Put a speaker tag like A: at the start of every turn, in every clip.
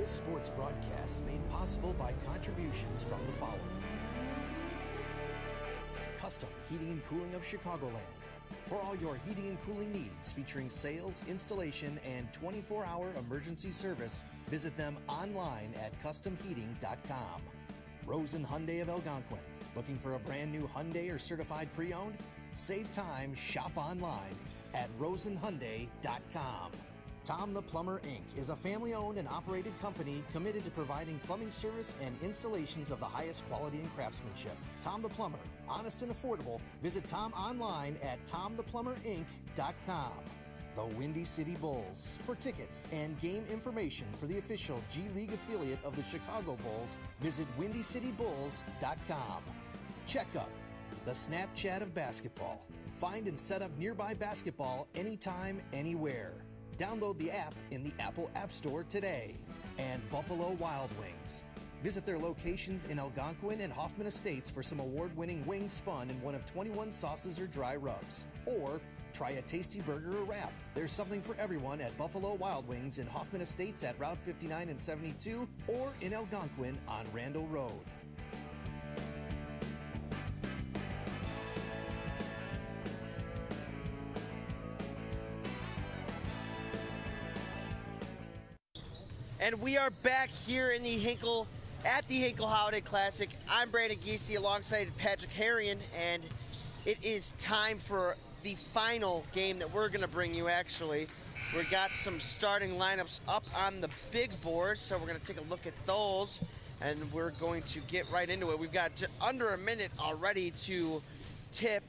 A: This sports broadcast made possible by contributions from the following. Custom Heating and Cooling of Chicagoland. For all your heating and cooling needs, featuring sales, installation, and 24-hour emergency service, visit them online at customheating.com. Rosen Hyundai of Algonquin. Looking for a brand new Hyundai or certified pre-owned? Save time, shop online at rosenhyundai.com. Tom the Plumber, Inc. is a family-owned and operated company committed to providing plumbing service and installations of the highest quality and craftsmanship. Tom the Plumber, honest and affordable. Visit Tom online at tomtheplumberinc.com. The Windy City Bulls. For tickets and game information for the official G League affiliate of the Chicago Bulls, visit windycitybulls.com. Checkup. The Snapchat of basketball. Find and set up nearby basketball anytime, anywhere. Download the app in the Apple App Store today. And Buffalo Wild Wings. Visit their locations in Algonquin and Hoffman Estates for some award-winning wings spun in one of 21 sauces or dry rubs. Or try a tasty burger or wrap. There's something for everyone at Buffalo Wild Wings in Hoffman Estates at Route 59 and 72 or in Algonquin on Randall Road.
B: And we are back here in the Hinkle, at the Hinkle Holiday Classic. I'm Brandon Giese alongside Patrick Harrion, and it is time for the final game that we're gonna bring you, actually. We've got some starting lineups up on the big board, so we're gonna take a look at those, and we're going to get right into it. We've got under a minute already to tip,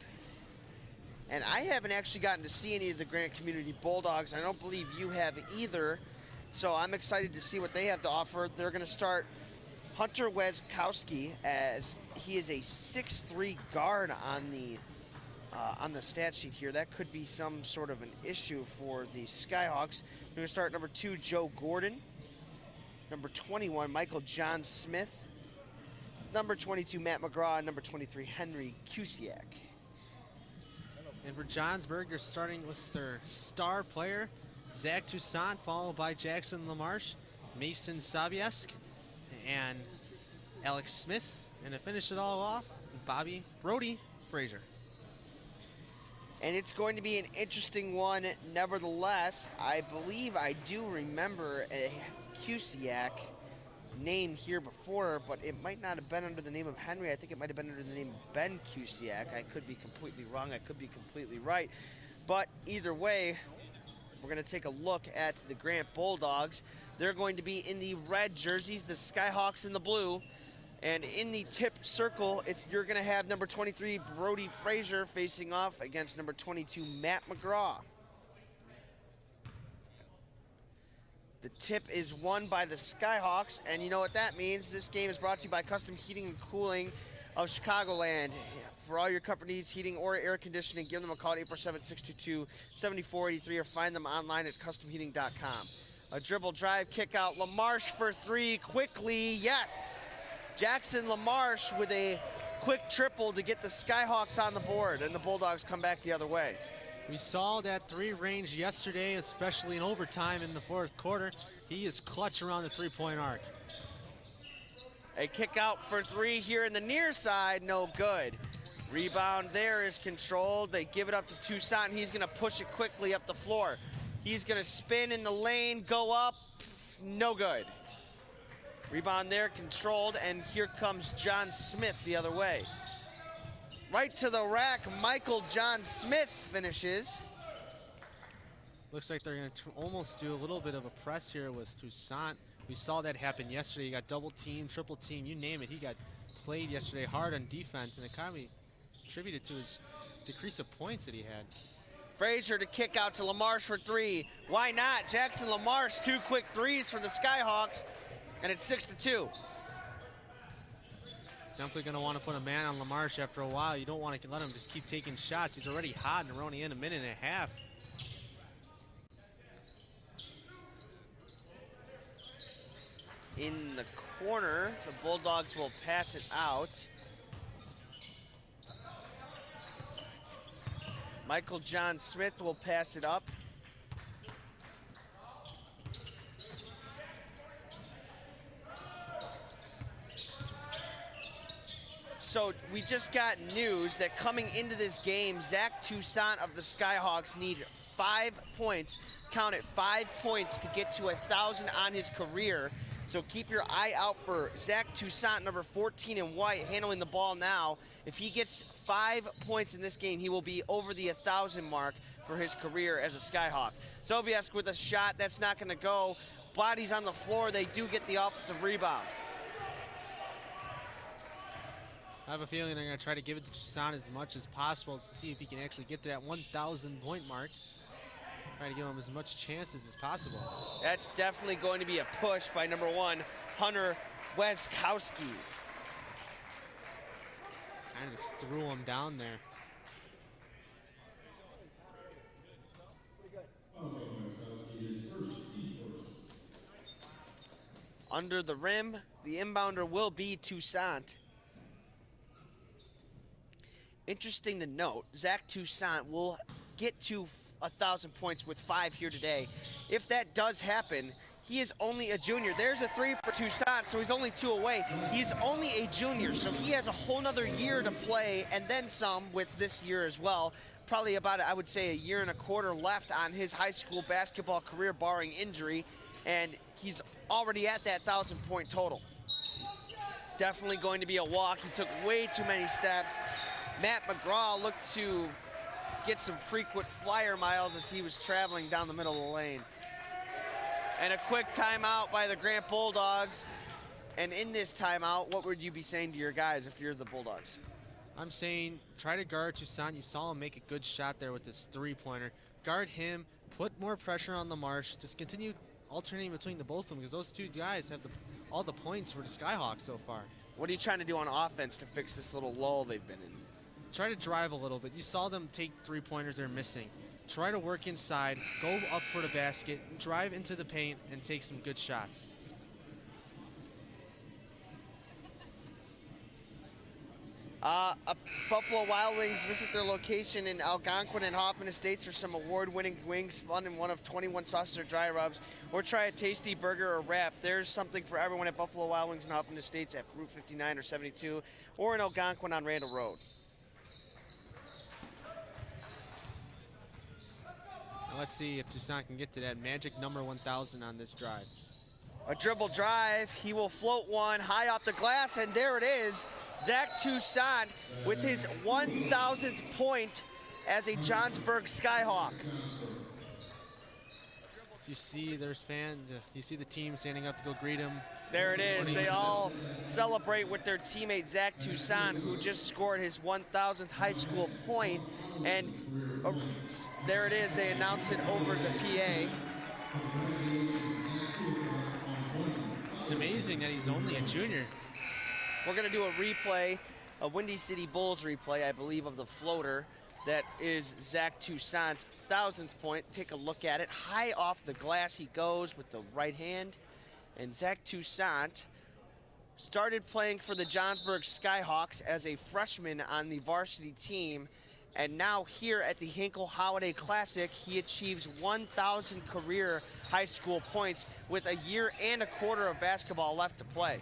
B: and I haven't actually gotten to see any of the Grant Community Bulldogs. I don't believe you have either. So I'm excited to see what they have to offer. They're going to start Hunter Weskowski, as he is a 6'3" guard on the stat sheet here. That could be some sort of an issue for the Skyhawks. They're going to start number 2, Joe Gordon. Number 21, Michael John Smith. Number 22, Matt McGraw. And number 23, Henry Kusiak.
C: And for Johnsburg, they're starting with their star player, Zach Toussaint, followed by Jackson LaMarche, Mason Sobiesk, and Alex Smith. And to finish it all off, Brody Frazier.
B: And it's going to be an interesting one nevertheless. I believe I do remember a Kusiak name here before, but it might not have been under the name of Henry. I think it might have been under the name of Ben Kusiak. I could be completely wrong. I could be completely right. But either way, we're going to take a look at the Grant Bulldogs. They're going to be in the red jerseys, the Skyhawks in the blue. And in the tip circle, you're going to have number 23, Brody Frazier, facing off against number 22, Matt McGraw. The tip is won by the Skyhawks, and you know what that means. This game is brought to you by Custom Heating and Cooling of Chicagoland. For all your comfort needs, heating or air conditioning, give them a call at 847-622-7483 or find them online at customheating.com. A dribble drive, kick out, LaMarche for 3 quickly, yes! Jackson LaMarche with a quick triple to get the Skyhawks on the board, and the Bulldogs come back the other way.
C: We saw that 3 range yesterday, especially in overtime in the 4th quarter. He is clutch around the 3-point arc.
B: A kick out for 3 here in the near side, no good. Rebound there is controlled. They give it up to Toussaint, and he's gonna push it quickly up the floor. He's gonna spin in the lane, go up, no good. Rebound there, controlled, and here comes John Smith the other way. Right to the rack, Michael John Smith finishes.
C: Looks like they're gonna almost do a little bit of a press here with Toussaint. We saw that happen yesterday. He got double team, triple team, you name it. He got played yesterday hard on defense, and it kind of contributed to his decrease of points that he had.
B: Frazier to kick out to LaMarche for 3. Why not? Jackson LaMarche, 2 quick threes for the Skyhawks, and it's 6-2.
C: Definitely going to want to put a man on LaMarche after a while. You don't want to let him just keep taking shots. He's already hot, and we're only in a minute and a half.
B: In the corner, the Bulldogs will pass it out. Michael John Smith will pass it up. So we just got news that coming into this game, Zach Toussaint of the Skyhawks need 5 points. Count it, 5 points to get to 1,000 on his career. So keep your eye out for Zach Toussaint, number 14 in white, handling the ball now. If he gets 5 points in this game, he will be over the 1,000 mark for his career as a Skyhawk. Sobiesk with a shot, that's not gonna go. Bodies on the floor, they do get the offensive rebound.
C: I have a feeling they're going to try to give it to Toussaint as much as possible to see if he can actually get to that 1,000 point mark. Try to give him as much chances as possible.
B: That's definitely going to be a push by number 1, Hunter Weskowski.
C: Kind of just threw him down there.
B: Under the rim, the inbounder will be Toussaint. Interesting to note, Zach Toussaint will get to 1,000 points with 5 here today. If that does happen, he is only a junior. There's a 3 for Toussaint, so he's only 2 away. He's only a junior, so he has a whole nother year to play, and then some with this year as well. Probably about, I would say, a year and a quarter left on his high school basketball career, barring injury, and he's already at that 1,000 point total. Definitely going to be a walk. He took way too many steps. Matt McGraw looked to get some frequent flyer miles as he was traveling down the middle of the lane. And a quick timeout by the Grant Bulldogs. And in this timeout, what would you be saying to your guys if you're the Bulldogs?
C: I'm saying try to guard Toussaint. You saw him make a good shot there with this 3-pointer. Guard him, put more pressure on LaMarche. Just continue alternating between the both of them because those two guys have all the points for the Skyhawks so far.
B: What are you trying to do on offense to fix this little lull they've been in?
C: Try to drive a little bit. You saw them take 3-pointers they're missing. Try to work inside, go up for the basket, drive into the paint, and take some good shots.
B: Buffalo Wild Wings visit their location in Algonquin and Hoffman Estates for some award-winning wings spun in one of 21 sauces or dry rubs, or try a tasty burger or wrap. There's something for everyone at Buffalo Wild Wings and Hoffman Estates at Route 59 or 72, or in Algonquin on Randall Road.
C: Now let's see if Toussaint can get to that magic number 1,000 on this drive.
B: A dribble drive, he will float one high off the glass, and there it is. Zach Toussaint with his 1,000th point as a Johnsburg Skyhawk.
C: You see there's fans, you see the team standing up to go greet him.
B: There it is, they all celebrate with their teammate Zach Toussaint, who just scored his 1,000th high school point, and there it is, they announce it over the PA.
C: It's amazing that he's only a junior.
B: We're gonna do a replay, a Windy City Bulls replay, I believe, of the floater. That is Zach Toussaint's 1,000th point. Take a look at it. High off the glass he goes with the right hand. And Zach Toussaint started playing for the Johnsburg Skyhawks as a freshman on the varsity team. And now here at the Hinkle Holiday Classic, he achieves 1,000 career high school points with a year and a quarter of basketball left to play.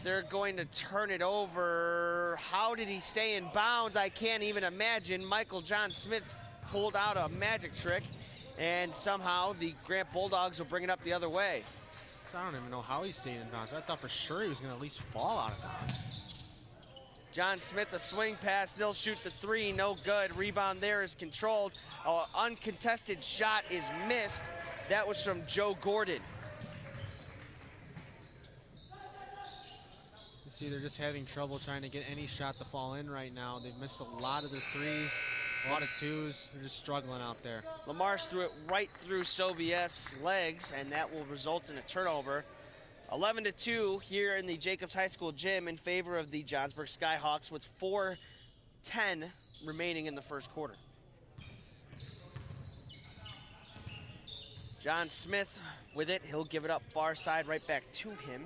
B: They're going to turn it over. How did he stay in bounds? I can't even imagine. Michael John Smith pulled out a magic trick, and somehow the Grant Bulldogs will bring it up the other way.
C: I don't even know how he stayed in bounds. I thought for sure he was going to at least fall out of bounds.
B: John Smith, a swing pass. They'll shoot the 3. No good. Rebound there is controlled. Uncontested shot is missed. That was from Joe Gordon.
C: See, they're just having trouble trying to get any shot to fall in right now. They've missed a lot of their 3s, a lot of 2s. They're just struggling out there.
B: LaMarche threw it right through Sobiesk's legs, and that will result in a turnover. 11-2 here in the Jacobs High School gym in favor of the Johnsburg Skyhawks with 4:10 remaining in the first quarter. John Smith with it. He'll give it up far side right back to him.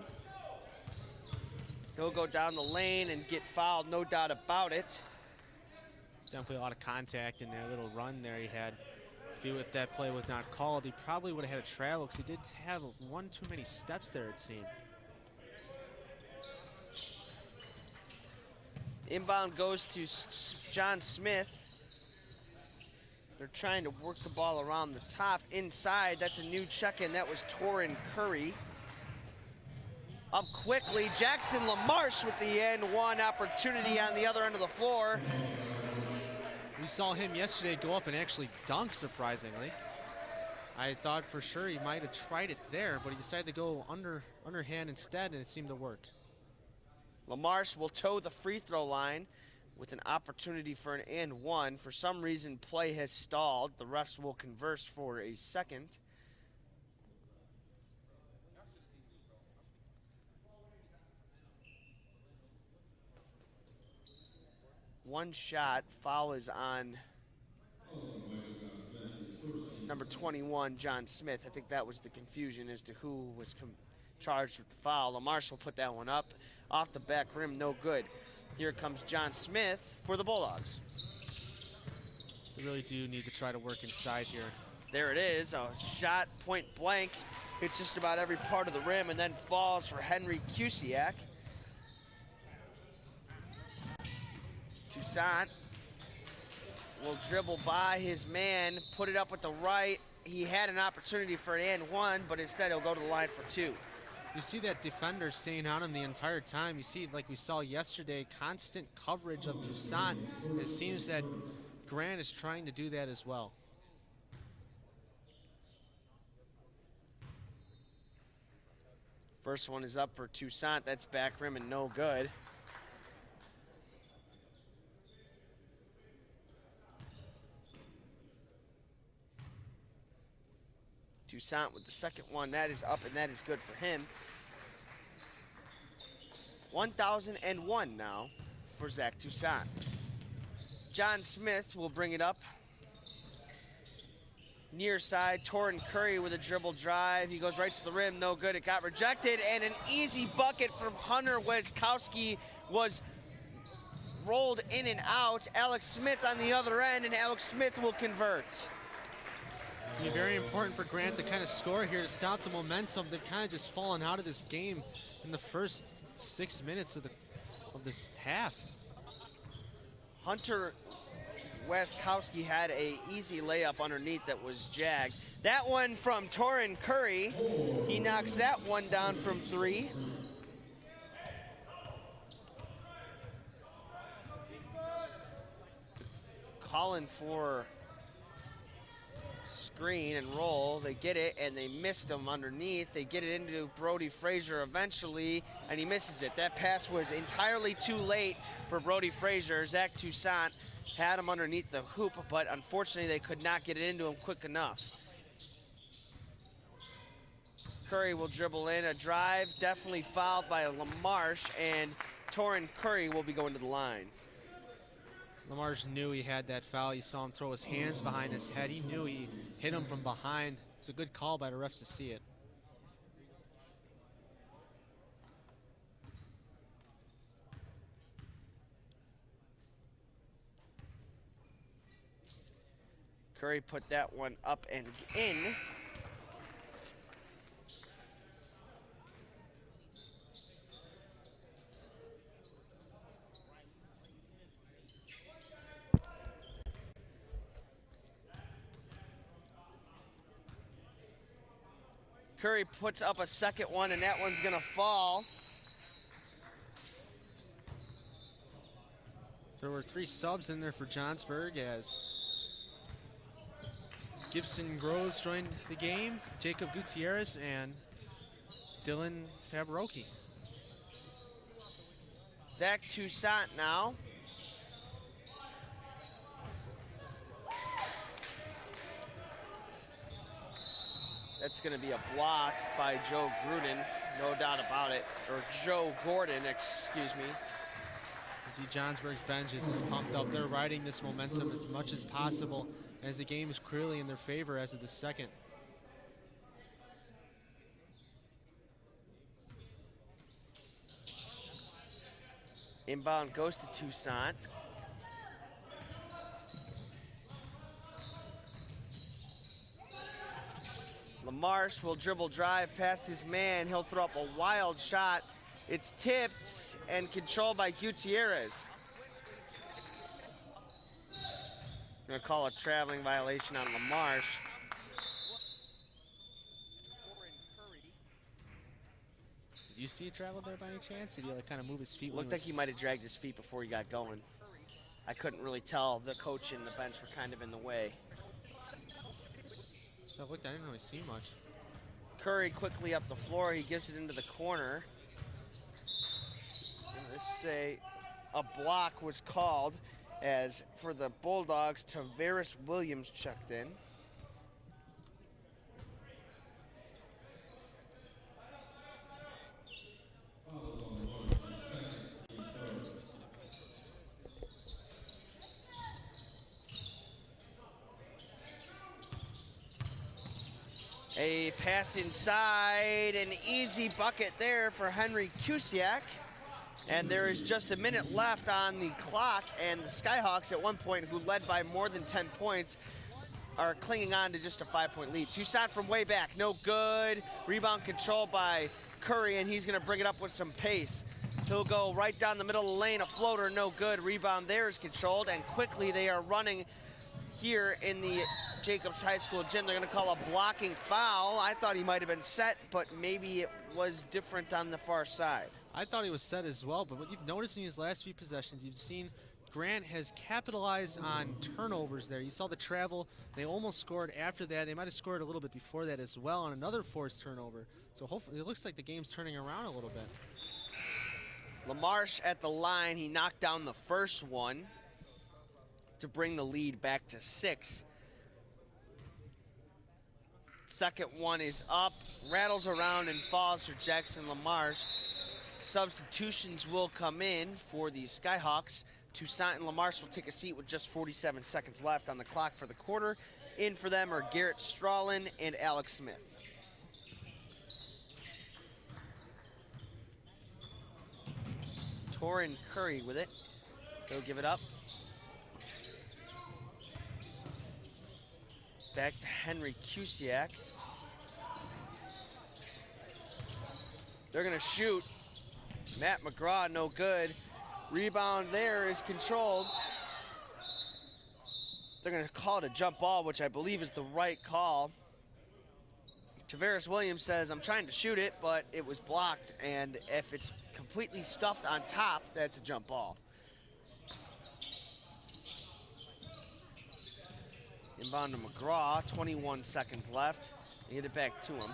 B: He'll go down the lane and get fouled, no doubt about it.
C: There's definitely a lot of contact in that little run there he had. If that play was not called, he probably would have had a travel because he did have one too many steps there, it seemed.
B: Inbound goes to John Smith. They're trying to work the ball around the top. Inside, that's a new check-in. That was Torin Curry. Up quickly, Jackson LaMarche with the end one opportunity on the other end of the floor.
C: We saw him yesterday go up and actually dunk, surprisingly. I thought for sure he might have tried it there, but he decided to go underhand instead, and it seemed to work.
B: LaMarche will toe the free throw line with an opportunity for an and one. For some reason, play has stalled. The refs will converse for a second. One shot, foul is on number 21, John Smith. I think that was the confusion as to who was charged with the foul. LaMarche will put that one up. Off the back rim, no good. Here comes John Smith for the Bulldogs.
C: They really do need to try to work inside here.
B: There it is, a shot point blank. Hits just about every part of the rim and then falls for Henry Cusiak. Toussaint will dribble by his man, put it up with the right. He had an opportunity for an and one, but instead he'll go to the line for two.
C: You see that defender staying on him the entire time. You see, like we saw yesterday, constant coverage of Toussaint. It seems that Grant is trying to do that as well.
B: First one is up for Toussaint. That's back rim and no good. Toussaint with the second one. That is up and that is good for him. 1,001 now for Zach Toussaint. John Smith will bring it up. Near side, Torin Curry with a dribble drive. He goes right to the rim, no good. It got rejected, and an easy bucket from Hunter Weskowski was rolled in and out. Alex Smith on the other end, and Alex Smith will convert.
C: It's going to be very important for Grant to kind of score here to stop the momentum. They've kind of just fallen out of this game in the first 6 minutes of this half.
B: Hunter Weskowski had a easy layup underneath that was jagged. That one from Torin Curry. He knocks that one down from three. Calling for screen and roll. They get it and they missed him underneath. They get it into Brody Frazier eventually and he misses it. That pass was entirely too late for Brody Frazier. Zach Toussaint had him underneath the hoop, but unfortunately they could not get it into him quick enough. Curry will dribble in a drive, definitely fouled by LaMarche, and Torin Curry will be going to the line.
C: LaMarche knew he had that foul. You saw him throw his hands behind his head. He knew he hit him from behind. It's a good call by the refs to see it.
B: Curry put that one up and in. Curry puts up a second one, and that one's gonna fall.
C: There were 3 subs in there for Johnsburg as Gibson Groves joined the game, Jacob Gutierrez, and Dylan Fabaroki.
B: Zach Toussaint now. That's going to be a block by Joe Gruden, no doubt about it. Or Joe Gordon, excuse me.
C: You see Johnsburg's bench is just pumped up. They're riding this momentum as much as possible as the game is clearly in their favor as of the second.
B: Inbound goes to Toussaint. LaMarche will dribble drive past his man. He'll throw up a wild shot. It's tipped and controlled by Gutierrez. Gonna call a traveling violation on LaMarche.
C: Did you see travel there by any chance? Did he like kind of move his feet?
B: Looked like he might have dragged his feet before he got going. I couldn't really tell. The coach and the bench were kind of in the way.
C: So looked, I didn't really see much.
B: Curry quickly up the floor. He gives it into the corner. Let's say a block was called as for the Bulldogs, Tavares Williams checked in. A pass inside, an easy bucket there for Henry Kusiak. And there is just a minute left on the clock, and the Skyhawks at one point, who led by more than 10 points, are clinging on to just a 5-point lead. Toussaint from way back, no good. Rebound controlled by Curry, and he's gonna bring it up with some pace. He'll go right down the middle of the lane, a floater, no good. Rebound there is controlled, and quickly they are running here in the Jacobs High School gym. They're gonna call a blocking foul. I thought he might have been set, but maybe it was different on the far side.
C: I thought he was set as well, but what you've noticed in his last few possessions, you've seen Grant has capitalized on turnovers there. You saw the travel. They almost scored after that. They might have scored a little bit before that as well on another forced turnover. So hopefully it looks like the game's turning around a little bit.
B: LaMarche at the line. He knocked down the first one to bring the lead back to 6. Second one is up, rattles around and falls for Jackson LaMarche. Substitutions will come in for the Skyhawks. Toussaint and LaMarche will take a seat with just 47 seconds left on the clock for the quarter. In for them are Garrett Strawlin and Alex Smith. Torin Curry with it. He'll give it up. Back to Henry Kusiak. They're gonna shoot. Matt McGraw, no good. Rebound there is controlled. They're gonna call it a jump ball, which I believe is the right call. Tavares Williams says, I'm trying to shoot it, but it was blocked, and if it's completely stuffed on top, that's a jump ball. Inbound to McGraw, 21 seconds left. They get it back to him.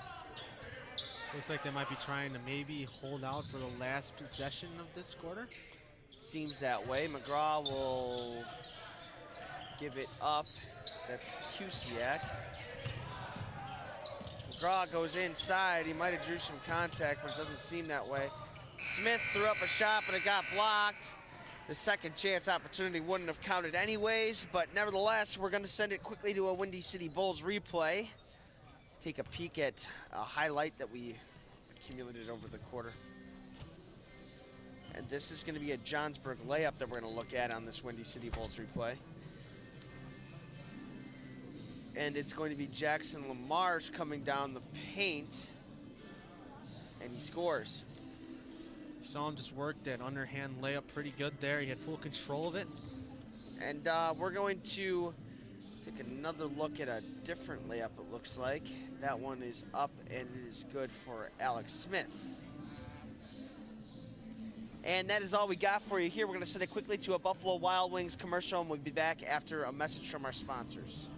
C: Looks like they might be trying to maybe hold out for the last possession of this quarter.
B: Seems that way. McGraw will give it up. That's Kusiak. McGraw goes inside. He might have drew some contact, but it doesn't seem that way. Smith threw up a shot, but it got blocked. The second chance opportunity wouldn't have counted anyways, but nevertheless, we're gonna send it quickly to a Windy City Bulls replay. Take a peek at a highlight that we accumulated over the quarter. And this is gonna be a Johnsburg layup that we're gonna look at on this Windy City Bulls replay. And it's going to be Jackson LaMarche coming down the paint, and he scores.
C: You saw him just work that underhand layup pretty good there. He had full control of it.
B: And we're going to take another look at a different layup, it looks like. That one is up, and it is good for Alex Smith. And that is all we got for you here. We're going to send it quickly to a Buffalo Wild Wings commercial, and we'll be back after a message from our sponsors.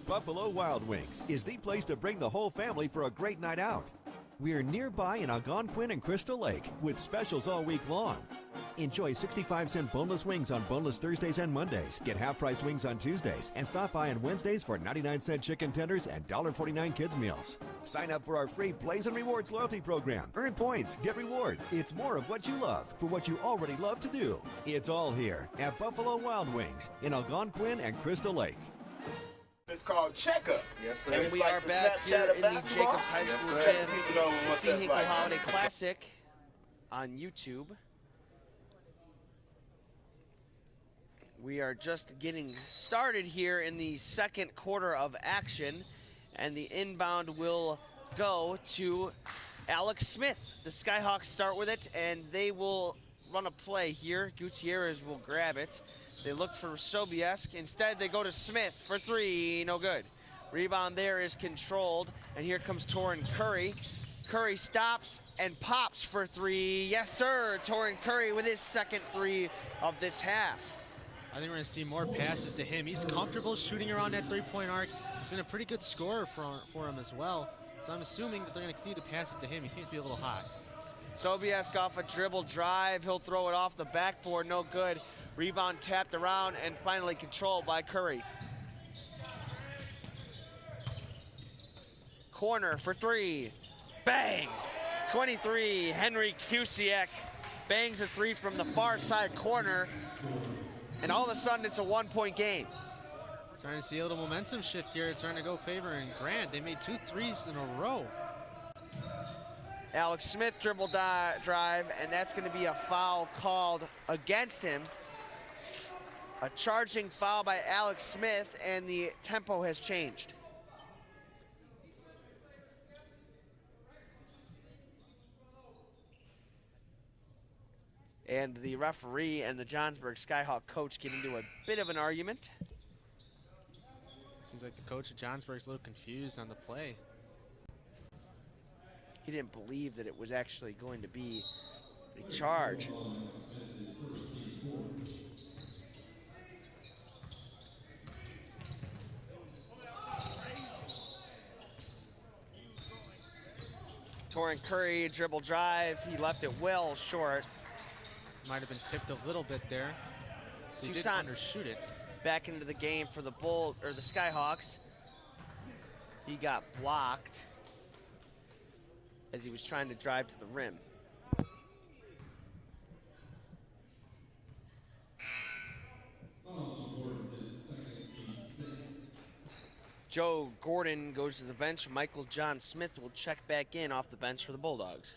D: Buffalo Wild Wings is the place to bring the whole family for a great night out. We're nearby in ALGONQUIN and Crystal Lake with specials all week long. Enjoy 65-cent boneless wings on boneless Thursdays and Mondays. Get half-priced wings on Tuesdays. And stop by on Wednesdays for 99-cent chicken tenders and $1.49 kids meals. Sign up for our free Plays and Rewards loyalty program. Earn points, get rewards. It's more of what you love for what you already love to do. It's all here at Buffalo Wild Wings in ALGONQUIN and Crystal Lake.
E: It's called Checkup.
F: Yes, sir.
B: And we are back here in the Jacobs High School gym. It's the Hinkle Holiday Classic on YouTube. We are just getting started here in the second quarter of action, and the inbound will go to Alex Smith. The Skyhawks start with it, and they will run a play here. Gutierrez will grab it. They look for Sobiesk. Instead, they go to Smith for three. No good. Rebound there is controlled. And here comes Torin Curry. Curry stops and pops for three. Yes, sir. Torin Curry with his second three of this half.
C: I think we're going to see more passes to him. He's comfortable shooting around that three-point arc. He's been a pretty good scorer for him as well. So I'm assuming that they're going to continue to pass it to him. He seems to be a little hot.
B: Sobiesk off a dribble drive. He'll throw it off the backboard. No good. Rebound tapped around and finally controlled by Curry. Corner for three. Bang! 23, Henry Kusiak bangs a three from the far side corner. And all of a sudden, it's a one-point game.
C: Starting to see a little momentum shift here. It's starting to go favoring Grant. They made 2 threes in a row.
B: Alex Smith dribble drive, and that's going to be a foul called against him. A charging foul by Alex Smith, and the tempo has changed. And the referee and the Johnsburg Skyhawk coach get into a bit of an argument.
C: Seems like the coach of Johnsburg's a little confused on the play.
B: He didn't believe that it was actually going to be a charge. Torin Curry, dribble drive. He left it well short.
C: Might have been tipped a little bit there. So he did
B: Toussaint
C: undershoot it.
B: back into the game for the the Skyhawks. He got blocked as he was trying to drive to the rim. Joe Gordon goes to the bench. Michael John Smith will check back in off the bench for the Bulldogs.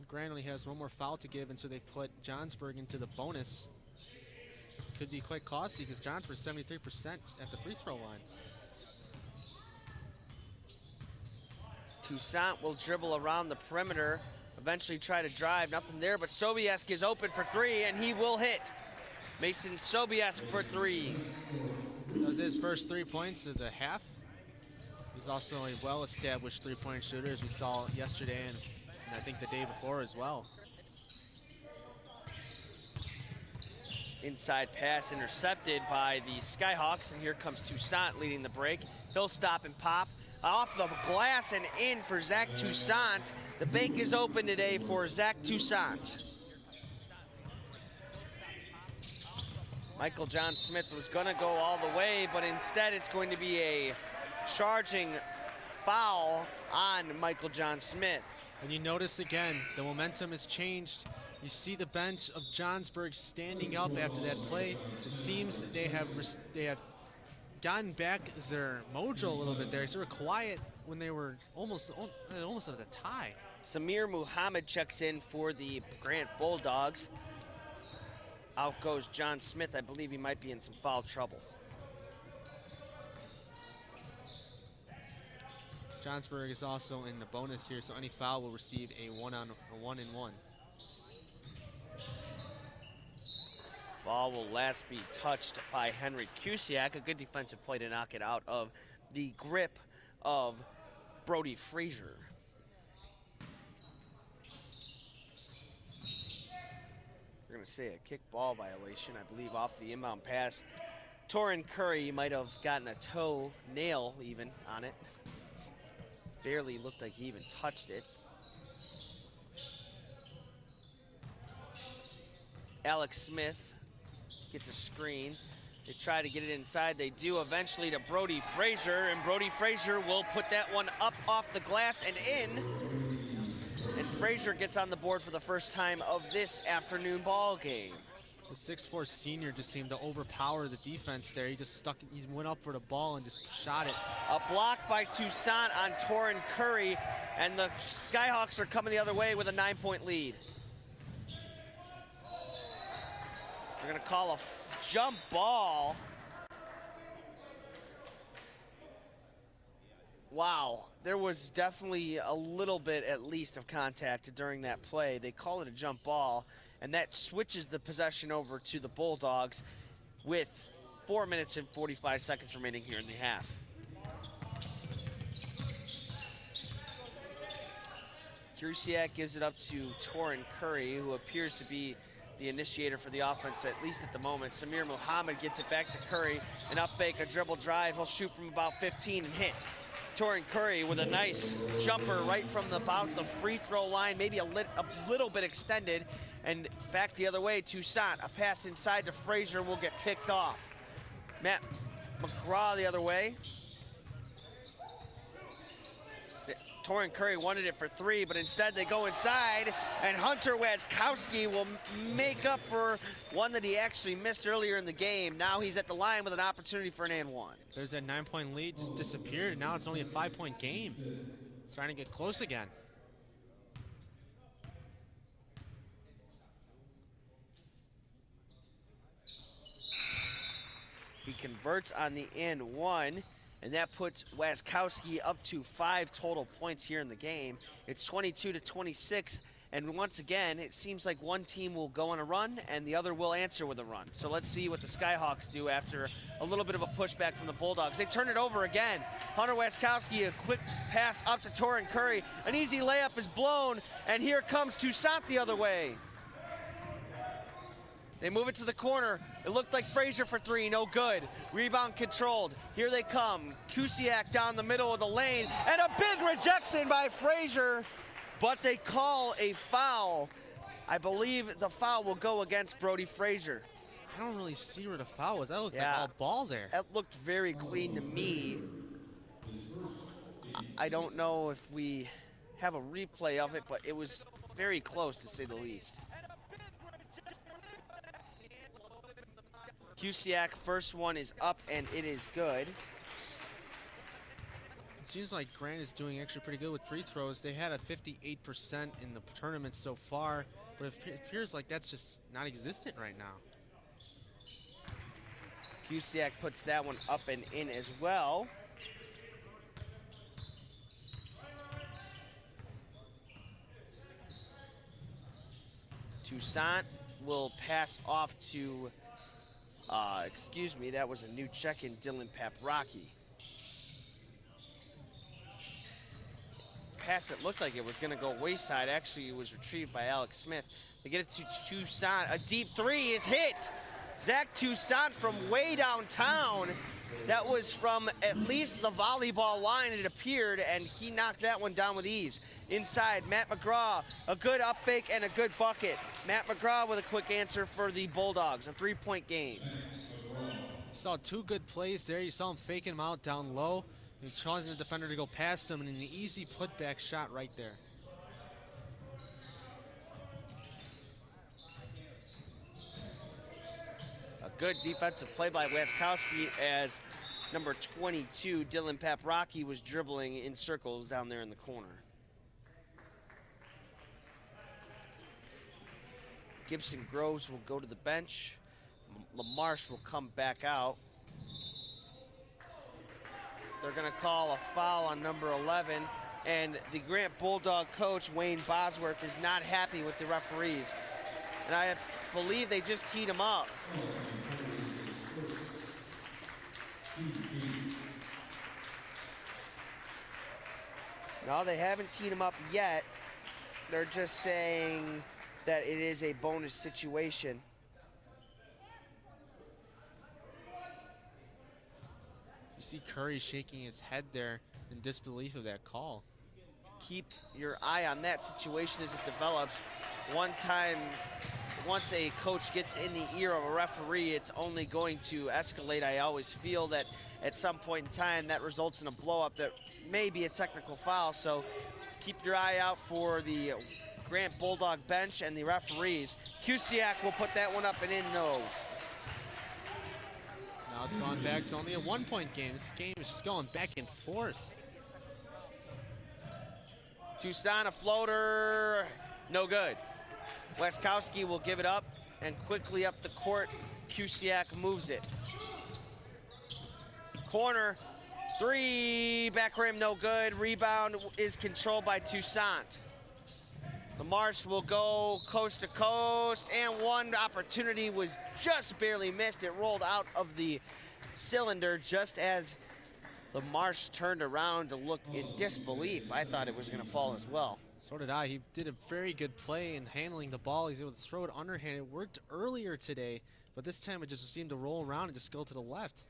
C: Grant only has one more foul to give, and so they put Johnsburg into the bonus. Could be quite costly because Johnsburg's 73% at the free throw line.
B: Toussaint will dribble around the perimeter, eventually try to drive. Nothing there, but Sobiesk is open for three, and he will hit. Mason Sobiesk for three.
C: That was his first 3 points of the half. He's also a well-established three-point shooter, as we saw yesterday and I think the day before as well.
B: Inside pass intercepted by the Skyhawks, and here comes Toussaint leading the break. He'll stop and pop. Off the glass and in for Zach Toussaint. The bank is open today for Zach Toussaint. Michael John Smith was gonna go all the way, but instead it's going to be a charging foul on Michael John Smith.
C: And you notice again, the momentum has changed. You see the bench of Johnsburg standing up after that play. It seems they have gotten back their mojo a little bit there. So they were quiet when they were almost at the tie.
B: Samir Muhammad checks in for the Grant Bulldogs. Out goes John Smith. I believe he might be in some foul trouble.
C: Johnsburg is also in the bonus here, so any foul will receive a one-and-one.
B: Ball will last be touched by Henry Kusiak. A good defensive play to knock it out of the grip of Brody Frazier. We're going to say a kick ball violation, I believe, off the inbound pass. Torin Curry might have gotten a toe-nail even on it. Barely looked like he even touched it. Alex Smith gets a screen. They try to get it inside. They do eventually to Brody Frazier, and Brody Frazier will put that one up off the glass and in. And Frazier gets on the board for the first time of this afternoon ball game.
C: The 6'4" senior just seemed to overpower the defense there. He went up for the ball and just shot it.
B: A block by Toussaint on Torin Curry, and the Skyhawks are coming the other way with a 9-point lead. They're gonna call a jump ball. Wow, there was definitely a little bit at least of contact during that play. They call it a jump ball, and that switches the possession over to the Bulldogs with 4 minutes and 45 seconds remaining here in the half. Kusiak gives it up to Torin Curry, who appears to be the initiator for the offense, at least at the moment. Samir Muhammad gets it back to Curry. An up fake, a dribble drive. He'll shoot from about 15 and hit. Torin Curry with a nice jumper right from about the free throw line, maybe a little bit extended, and back the other way. Toussaint, a pass inside to Frazier will get picked off. Matt McGraw the other way. Torin Curry wanted it for 3, but instead they go inside, and Hunter Waskowski will make up for one that he actually missed earlier in the game. Now he's at the line with an opportunity for an and 1.
C: There's that 9-point lead, just disappeared. Now it's only a 5-point game. It's trying to get close again.
B: He converts on the and 1. And that puts Waskowski up to 5 total points here in the game. It's 22-26, and once again, it seems like one team will go on a run and the other will answer with a run. So let's see what the Skyhawks do after a little bit of a pushback from the Bulldogs. They turn it over again. Hunter Waskowski, a quick pass up to Torin Curry. An easy layup is blown, and here comes Toussaint the other way. They move it to the corner. It looked like Frazier for 3, no good. Rebound controlled. Here they come. Kusiak down the middle of the lane, and a big rejection by Frazier, but they call a foul. I believe the foul will go against Brody Frazier.
C: I don't really see where the foul was. That looked like all ball there.
B: That looked very clean to me. I don't know if we have a replay of it, but it was very close to say the least. Kusiak, first one is up, and it is good.
C: It seems like Grant is doing actually pretty good with free throws. They had a 58% in the tournament so far, but it appears like that's just not existent right now.
B: Kusiak puts that one up and in as well. Toussaint will pass off to excuse me, that was a new check-in, Dylan Paprocki. Pass that looked like it was gonna go wayside. Actually, it was retrieved by Alex Smith. They get it to Toussaint. A deep 3 is hit. Zach Toussaint from way downtown. That was from at least the volleyball line, it appeared, and he knocked that one down with ease. Inside, Matt McGraw, a good up fake and a good bucket. Matt McGraw with a quick answer for the Bulldogs, a 3-point game.
C: You saw 2 good plays there. You saw him faking him out down low and causing the defender to go past him, and an easy putback shot right there.
B: A good defensive play by Waskowski as number 22, Dylan Paprocki, was dribbling in circles down there in the corner. Gibson Groves will go to the bench. LaMarche will come back out. They're gonna call a foul on number 11, and the Grant Bulldog coach, Wayne Bosworth, is not happy with the referees. And I believe they just teed him up. No, they haven't teed him up yet. They're just saying that it is a bonus situation.
C: You see Curry shaking his head there in disbelief of that call.
B: Keep your eye on that situation as it develops. One time, once a coach gets in the ear of a referee, it's only going to escalate. I always feel that at some point in time that results in a blow-up that may be a technical foul, so keep your eye out for the Grant Bulldog bench and the referees. Kusiak will put that one up and in, no.
C: Now it's gone back to only a 1-point game. This game is just going back and forth.
B: Toussaint, a floater, no good. Waskowski will give it up, and quickly up the court, Kusiak moves it. Corner, Three, back rim, no good. Rebound is controlled by Toussaint. LaMarche will go coast to coast, and one opportunity was just barely missed. It rolled out of the cylinder just as LaMarche turned around to look in disbelief. I thought it was going to fall as well.
C: So did I. He did a very good play in handling the ball. He's able to throw it underhand. It worked earlier today, but this time it just seemed to roll around and just go to the left.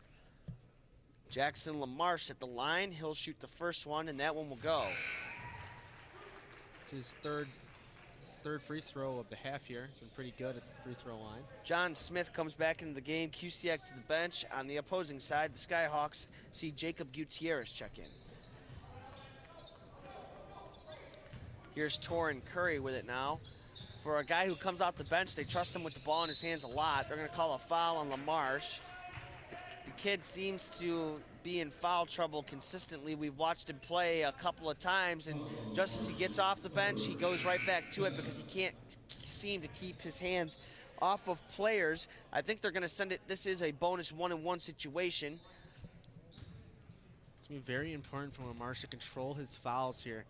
B: Jackson LaMarche at the line. He'll shoot the first one, and that one will go.
C: It's his third free throw of the half here. He's been pretty good at the free throw line.
B: John Smith comes back into the game. Cusiak to the bench. On the opposing side, the Skyhawks see Jacob Gutierrez check in. Here's Torrin Curry with it now. For a guy who comes off the bench, they trust him with the ball in his hands a lot. They're going to call a foul on LaMarche. The kid seems to be in foul trouble consistently. We've watched him play a couple of times, and just as he gets off the bench, he goes right back to it because he can't seem to keep his hands off of players. I think they're going to send it. This is a bonus 1-on-1 situation.
C: It's going to be very important for LaMarche to control his fouls here.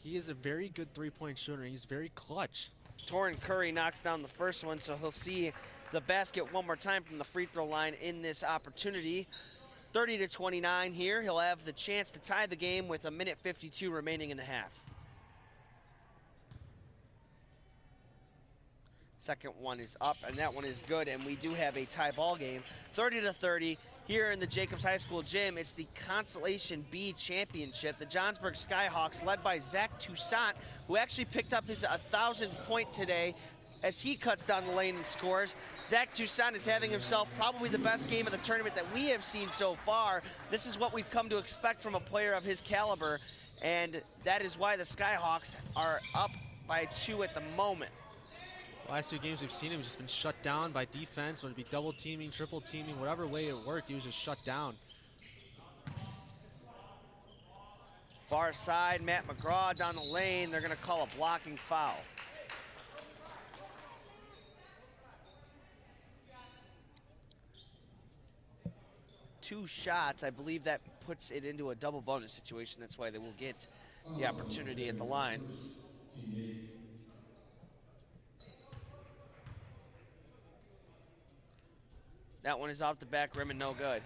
C: He is a very good three-point shooter. He's very clutch.
B: Torrin Curry knocks down the first one, so he'll see the basket one more time from the free throw line in this opportunity. 30-29 here. He'll have the chance to tie the game with 1:52 remaining in the half. Second one is up, and that one is good, and we do have a tie ball game. 30-30 here in the Jacobs High School gym. It's the Consolation B Championship. The Johnsburg Skyhawks, led by Zach Toussaint, who actually picked up his 1,000th point today as he cuts down the lane and scores. Zach Toussaint is having himself probably the best game of the tournament that we have seen so far. This is what we've come to expect from a player of his caliber, and that is why the Skyhawks are up by 2 at the moment.
C: The last 2 games we've seen him just been shut down by defense, whether it be double teaming, triple teaming, whatever way it worked, he was just shut down.
B: Far side, Matt McGraw down the lane. They're going to call a blocking foul. Two shots, I believe that puts it into a double bonus situation. That's why they will get the opportunity at the line. That one is off the back rim and no good.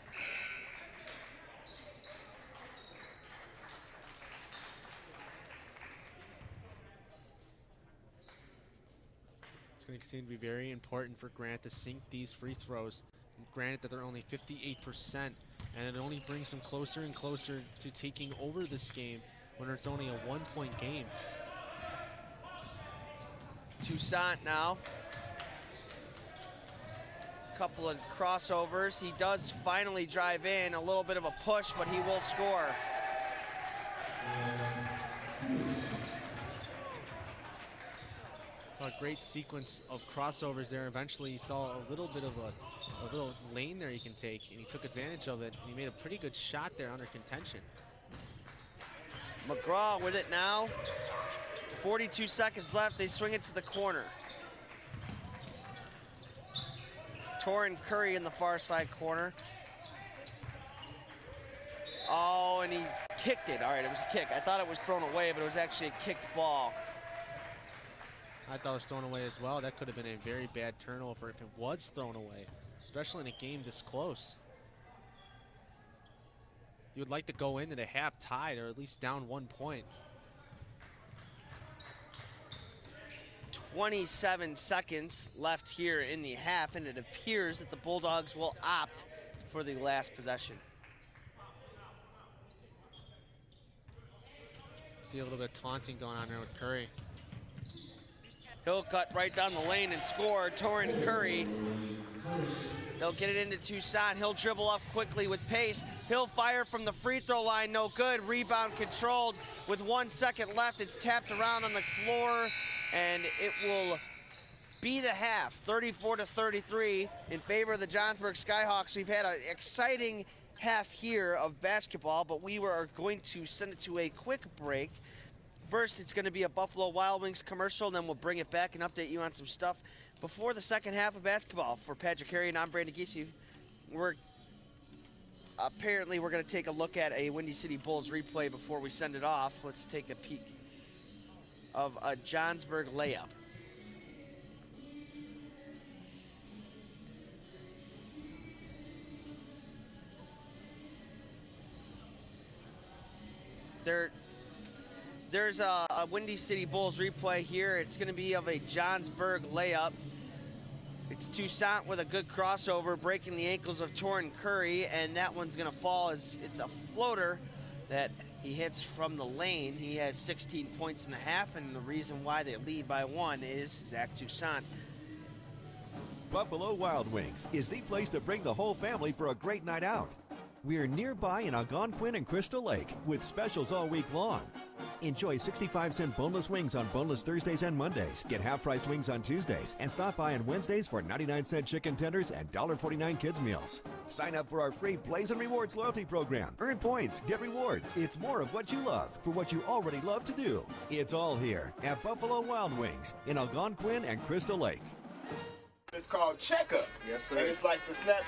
C: It's going to continue to be very important for Grant to sink these free throws. Granted that they're only 58%, and it only brings them closer and closer to taking over this game when it's only a 1-point game.
B: Toussaint now. Couple of crossovers. He does finally drive in. A little bit of a push, but he will score.
C: Saw a great sequence of crossovers there. Eventually, he saw a little bit of a little lane there he can take, and he took advantage of it. And he made a pretty good shot there under contention.
B: McGraw with it now. 42 seconds left. They swing it to the corner. Torrin Curry in the far side corner. Oh, and he kicked it. All right, it was a kick. I thought it was thrown away, but it was actually a kicked ball.
C: I thought it was thrown away as well. That could have been a very bad turnover if it was thrown away, especially in a game this close. You would like to go into the half tied or at least down 1 point.
B: 27 seconds left here in the half, and it appears that the Bulldogs will opt for the last possession.
C: See a little bit of taunting going on there with Curry.
B: He'll cut right down the lane and score. Torrin Curry. They'll get it into Toussaint. He'll dribble up quickly with pace. He'll fire from the free throw line. No good. Rebound controlled. With 1 second left, it's tapped around on the floor, and it will be the half. 34-33 in favor of the Johnsburg Skyhawks. We've had an exciting half here of basketball, but we are going to send it to a quick break. First, it's going to be a Buffalo Wild Wings commercial, then we'll bring it back and update you on some stuff before the second half of basketball. For Patrick Harry and I'm Brandon Giese, we're apparently we're going to take a look at a Windy City Bulls replay before we send it off. Let's take a peek of a Johnsburg layup. There's a Windy City Bulls replay here. It's going to be of a Johnsburg layup. It's Toussaint with a good crossover, breaking the ankles of Torrin Curry, and that one's going to fall as it's a floater that he hits from the lane. He has 16 points in the half, and the reason why they lead by 1 is Zach Toussaint.
D: Buffalo Wild Wings is the place to bring the whole family for a great night out. We're nearby in ALGONQUIN and Crystal Lake with specials all week long. Enjoy 65-cent boneless wings on boneless Thursdays and Mondays. Get half-priced wings on Tuesdays. And stop by on Wednesdays for 99-cent chicken tenders and $1.49 kids meals. Sign up for our free Plays and Rewards loyalty program. Earn points, get rewards. It's more of what you love for what you already love to do. It's all here at Buffalo Wild Wings in ALGONQUIN and Crystal Lake.
E: It's called checkup.
F: Yes, sir.
E: And it's like the snap.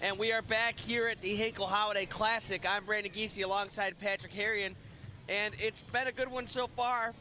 B: And we are back here at the Hinkle Holiday Classic. I'm Brandon Giese alongside Patrick Harrion, and it's been a good one so far.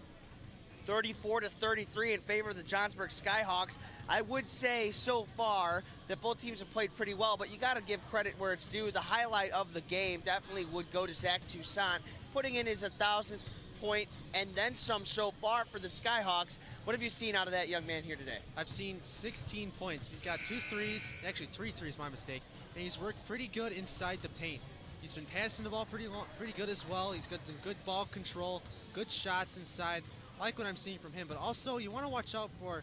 B: 34-33 in favor of the Johnsburg Skyhawks. I would say so far that both teams have played pretty well, but you got to give credit where it's due. The highlight of the game definitely would go to Zach Toussaint, putting in his 1,000th point and then some so far for the Skyhawks. What have you seen out of that young man here today?
C: I've seen 16 points. He's got 2 threes, actually 3 threes, my mistake, and he's worked pretty good inside the paint. He's been passing the ball pretty good as well. He's got some good ball control, good shots inside. I like what I'm seeing from him, but also you want to watch out for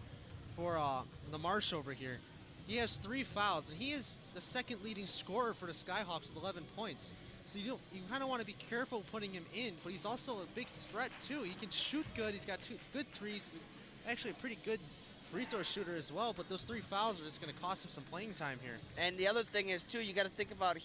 C: the Marsh over here. He has 3 fouls, and he is the second leading scorer for the Skyhawks with 11 points. So you kind of want to be careful putting him in, but he's also a big threat too. He can shoot good. He's got 2 good threes. He's actually a pretty good free throw shooter as well, but those 3 fouls are just going to cost him some playing time here.
B: And the other thing is too, you got to think about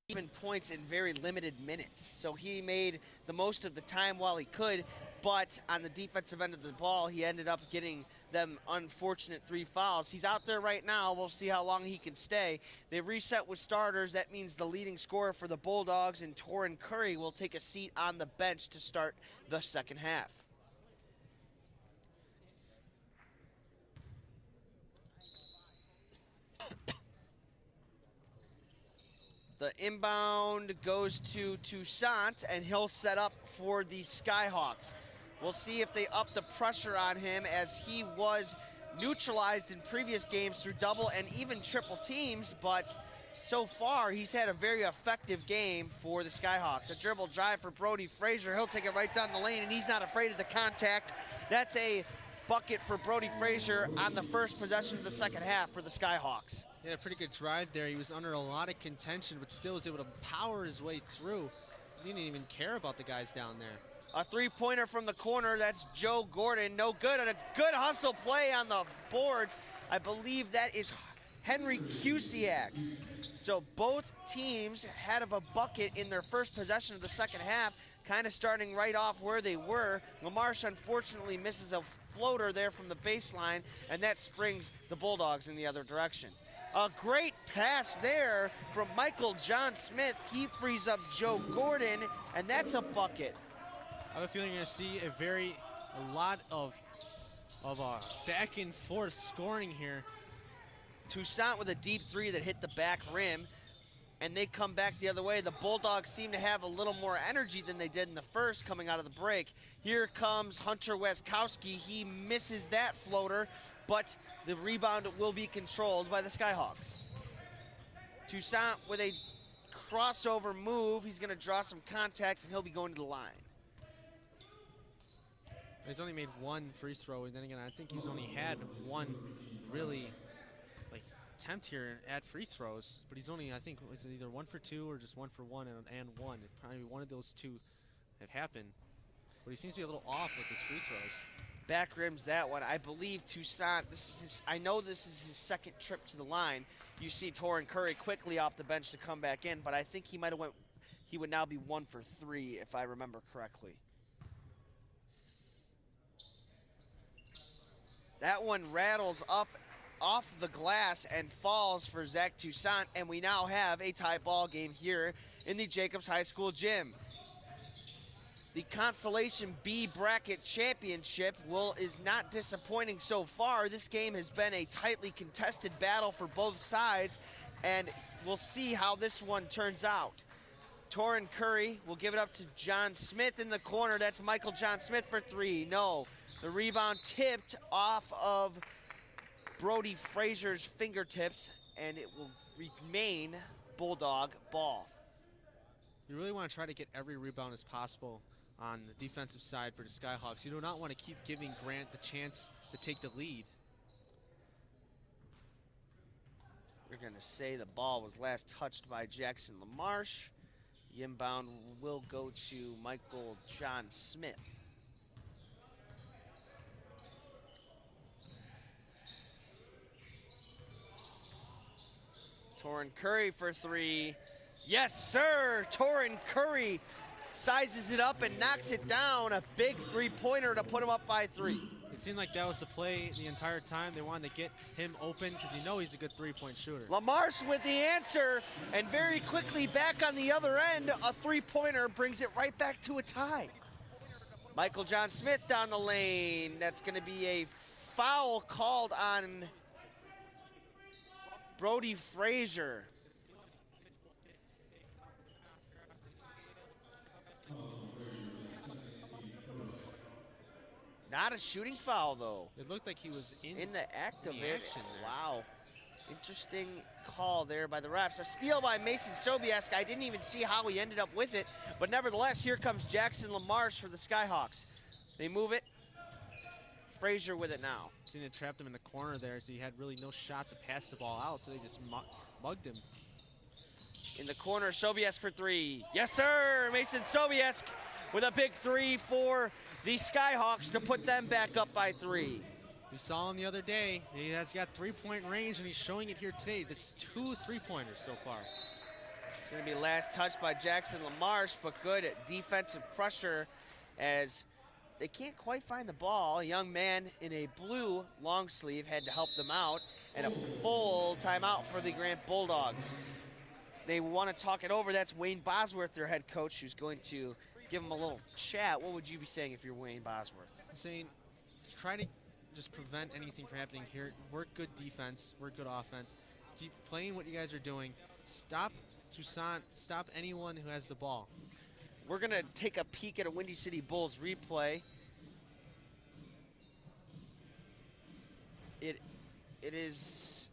B: even points in very limited minutes. So he made the most of the time while he could, but on the defensive end of the ball, he ended up getting them unfortunate 3 fouls. He's out there right now. We'll see how long he can stay. They reset with starters. That means the leading scorer for the Bulldogs and Torrin Curry will take a seat on the bench to start the second half. The inbound goes to Toussaint, and he'll set up for the Skyhawks. We'll see if they up the pressure on him, as he was neutralized in previous games through double and even triple teams, but so far he's had a very effective game for the Skyhawks. A dribble drive for Brody Frazier. He'll take it right down the lane, and he's not afraid of the contact. That's a bucket for Brody Frazier on the first possession of the second half for the Skyhawks.
C: He had a pretty good drive there. He was under a lot of contention, but still was able to power his way through. He didn't even care about the guys down there.
B: A 3-pointer from the corner. That's Joe Gordon. No good, and a good hustle play on the boards. I believe that is Henry Cusiak. So both teams had a bucket in their first possession of the second half, kind of starting right off where they were. LaMarche unfortunately misses a floater there from the baseline, and that springs the Bulldogs in the other direction. A great pass there from Michael John Smith. He frees up Joe Gordon, and that's a bucket.
C: I have a feeling you're going to see a lot of back and forth scoring here.
B: Toussaint with a deep 3 that hit the back rim, and they come back the other way. The Bulldogs seem to have a little more energy than they did in the first coming out of the break. Here comes Hunter Weskowski. He misses that floater, but the rebound will be controlled by the Skyhawks. Toussaint with a crossover move. He's going to draw some contact, and he'll be going to the line.
C: He's only made 1 free throw, and then again, I think he's only had 1 really attempt here at free throws, but he's only, I think, was it either 1 for 2 or just 1 for 1 and 1. Probably one of those 2 have happened, but he seems to be a little off with his free throws.
B: Back rims that one. I believe Toussaint, I know this is his second trip to the line. You see Torrin Curry quickly off the bench to come back in, but I think he would now be 1 for 3 if I remember correctly. That one rattles up off the glass and falls for Zach Toussaint, and we now have a tie ball game here in the Jacobs High School gym. The Consolation B Bracket Championship is not disappointing so far. This game has been a tightly contested battle for both sides, and we'll see how this one turns out. Torrin Curry will give it up to John Smith in the corner. That's Michael John Smith for 3. No. The rebound tipped off of Brody Frazier's fingertips, and it will remain Bulldog ball.
C: You really want to try to get every rebound as possible on the defensive side for the Skyhawks. You do not want to keep giving Grant the chance to take the lead.
B: We're going to say the ball was last touched by Jackson LaMarche. The inbound will go to Michael John Smith. Torrin Curry for 3. Yes, sir! Torrin Curry sizes it up and knocks it down. A big three-pointer to put him up by 3.
C: It seemed like that was the play the entire time. They wanted to get him open because you know he's a good three-point shooter.
B: LaMarche with the answer, and very quickly back on the other end, a three-pointer brings it right back to a tie. Michael John Smith down the lane. That's going to be a foul called on Brody Frazier. Not a shooting foul, though.
C: It looked like he was in
B: the act of
C: the
B: it.
C: action there.
B: Wow. Interesting call there by the refs. A steal by Mason Sobiesk. I didn't even see how he ended up with it, but nevertheless, here comes Jackson LaMarche for the Skyhawks. They move it. Frazier with it now.
C: Seemed to trap him in the corner there, so he had really no shot to pass the ball out, so they just mugged him.
B: In the corner, Sobiesk for 3. Yes, sir! Mason Sobiesk with a big 3 for the Skyhawks to put them back up by 3.
C: We saw him the other day. He has got three-point range, and he's showing it here today. That's 2 three-pointers so far.
B: It's going to be last touch by Jackson LaMarche, but good defensive pressure as they can't quite find the ball. A young man in a blue long sleeve had to help them out, and a full timeout for the Grant Bulldogs. They want to talk it over. That's Wayne Bosworth, their head coach, who's going to give them a little chat. What would you be saying if you're Wayne Bosworth?
C: I'm saying try to just prevent anything from happening here. Work good defense, work good offense. Keep playing what you guys are doing. Stop Toussaint, stop anyone who has the ball.
B: We're going to take a peek at a Windy City Bulls replay. It is,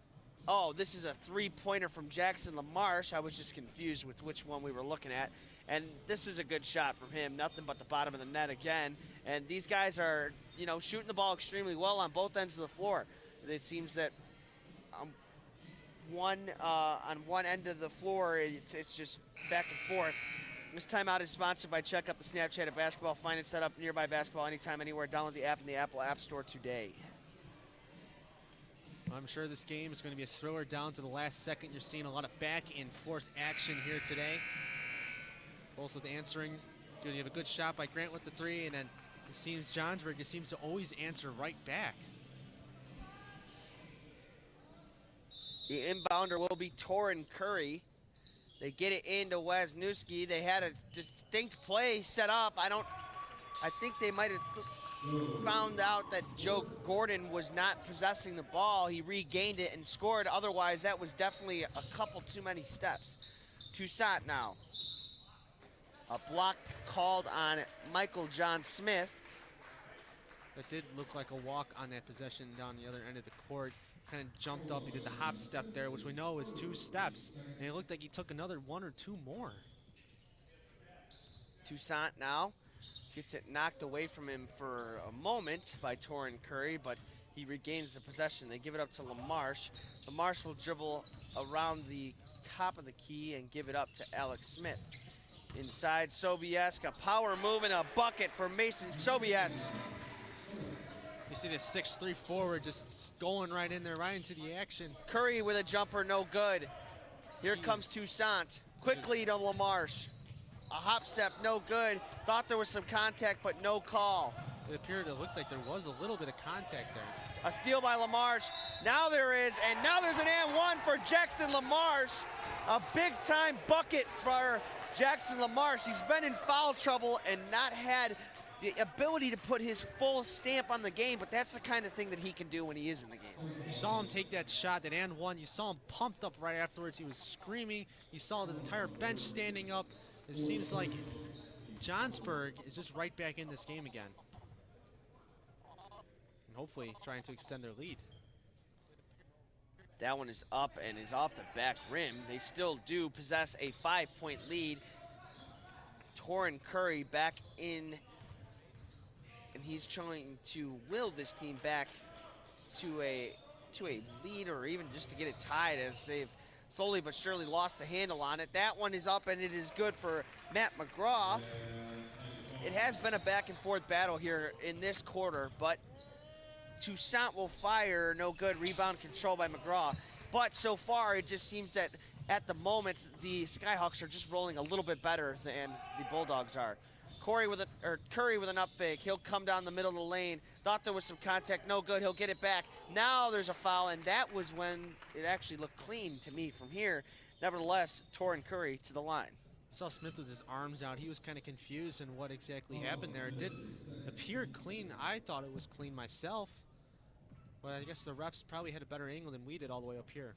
B: oh, this is a three-pointer from Jackson LaMarche. I was just confused with which one we were looking at. And this is a good shot from him, nothing but the bottom of the net again. And these guys are, you know, shooting the ball extremely well on both ends of the floor. It seems that on one end of the floor, it's just back and forth. This timeout is sponsored by Check Up the Snapchat at Basketball. Find and set up nearby basketball anytime, anywhere. Download the app in the Apple App Store today.
C: I'm sure this game is going to be a thriller down to the last second. You're seeing a lot of back and forth action here today. Both with answering. You have a good shot by Grant with the 3, and then it seems Johnsburg just seems to always answer right back.
B: The inbounder will be Torrin Curry. They get it into Wisniewski. They had a distinct play set up. I think they might have found out that Joe Gordon was not possessing the ball. He regained it and scored. Otherwise, that was definitely a couple too many steps. Toussaint now. A block called on Michael John Smith.
C: That did look like a walk on that possession down the other end of the court. Kind of jumped up. He did the hop step there, which we know is 2 steps. And it looked like he took another 1 or 2 more.
B: Toussaint now gets it knocked away from him for a moment by Torrin Curry, but he regains the possession. They give it up to LaMarche. LaMarche will dribble around the top of the key and give it up to Alex Smith. Inside, Sobiesk, a power move and a bucket for Mason Sobiesk.
C: You see this 6'3" forward just going right in there, right into the action.
B: Curry with a jumper, no good. Here comes Toussaint. Quickly to LaMarche. A hop step, no good. Thought there was some contact, but no call.
C: It appeared, it looked like there was a little bit of contact there.
B: A steal by LaMarche. Now there is, and now there's an and one for Jackson LaMarche. A big-time bucket for Jackson LaMarche. He's been in foul trouble and not had the ability to put his full stamp on the game, but that's the kind of thing that he can do when he is in the game.
C: You saw him take that shot, that and one. You saw him pumped up right afterwards. He was screaming. You saw his entire bench standing up. It seems like Johnsburg is just right back in this game again. And hopefully trying to extend their lead.
B: That one is up and is off the back rim. They still do possess a 5-point lead. Torrin Curry back in, and he's trying to will this team back to a lead, or even just to get it tied, as they've slowly but surely lost the handle on it. That one is up, and it is good for Matt McGraw. It has been a back and forth battle here in this quarter, but Toussaint will fire, no good. Rebound control by McGraw. But so far, it just seems that at the moment, the Skyhawks are just rolling a little bit better than the Bulldogs are. Curry with an up fake. He'll come down the middle of the lane. Thought there was some contact, no good. He'll get it back. Now there's a foul, and that was when it actually looked clean to me from here. Nevertheless, Torin Curry to the line.
C: I saw Smith with his arms out. He was kind of confused in what exactly happened there. It did appear clean. I thought it was clean myself, but I guess the refs probably had a better angle than we did all the way up here.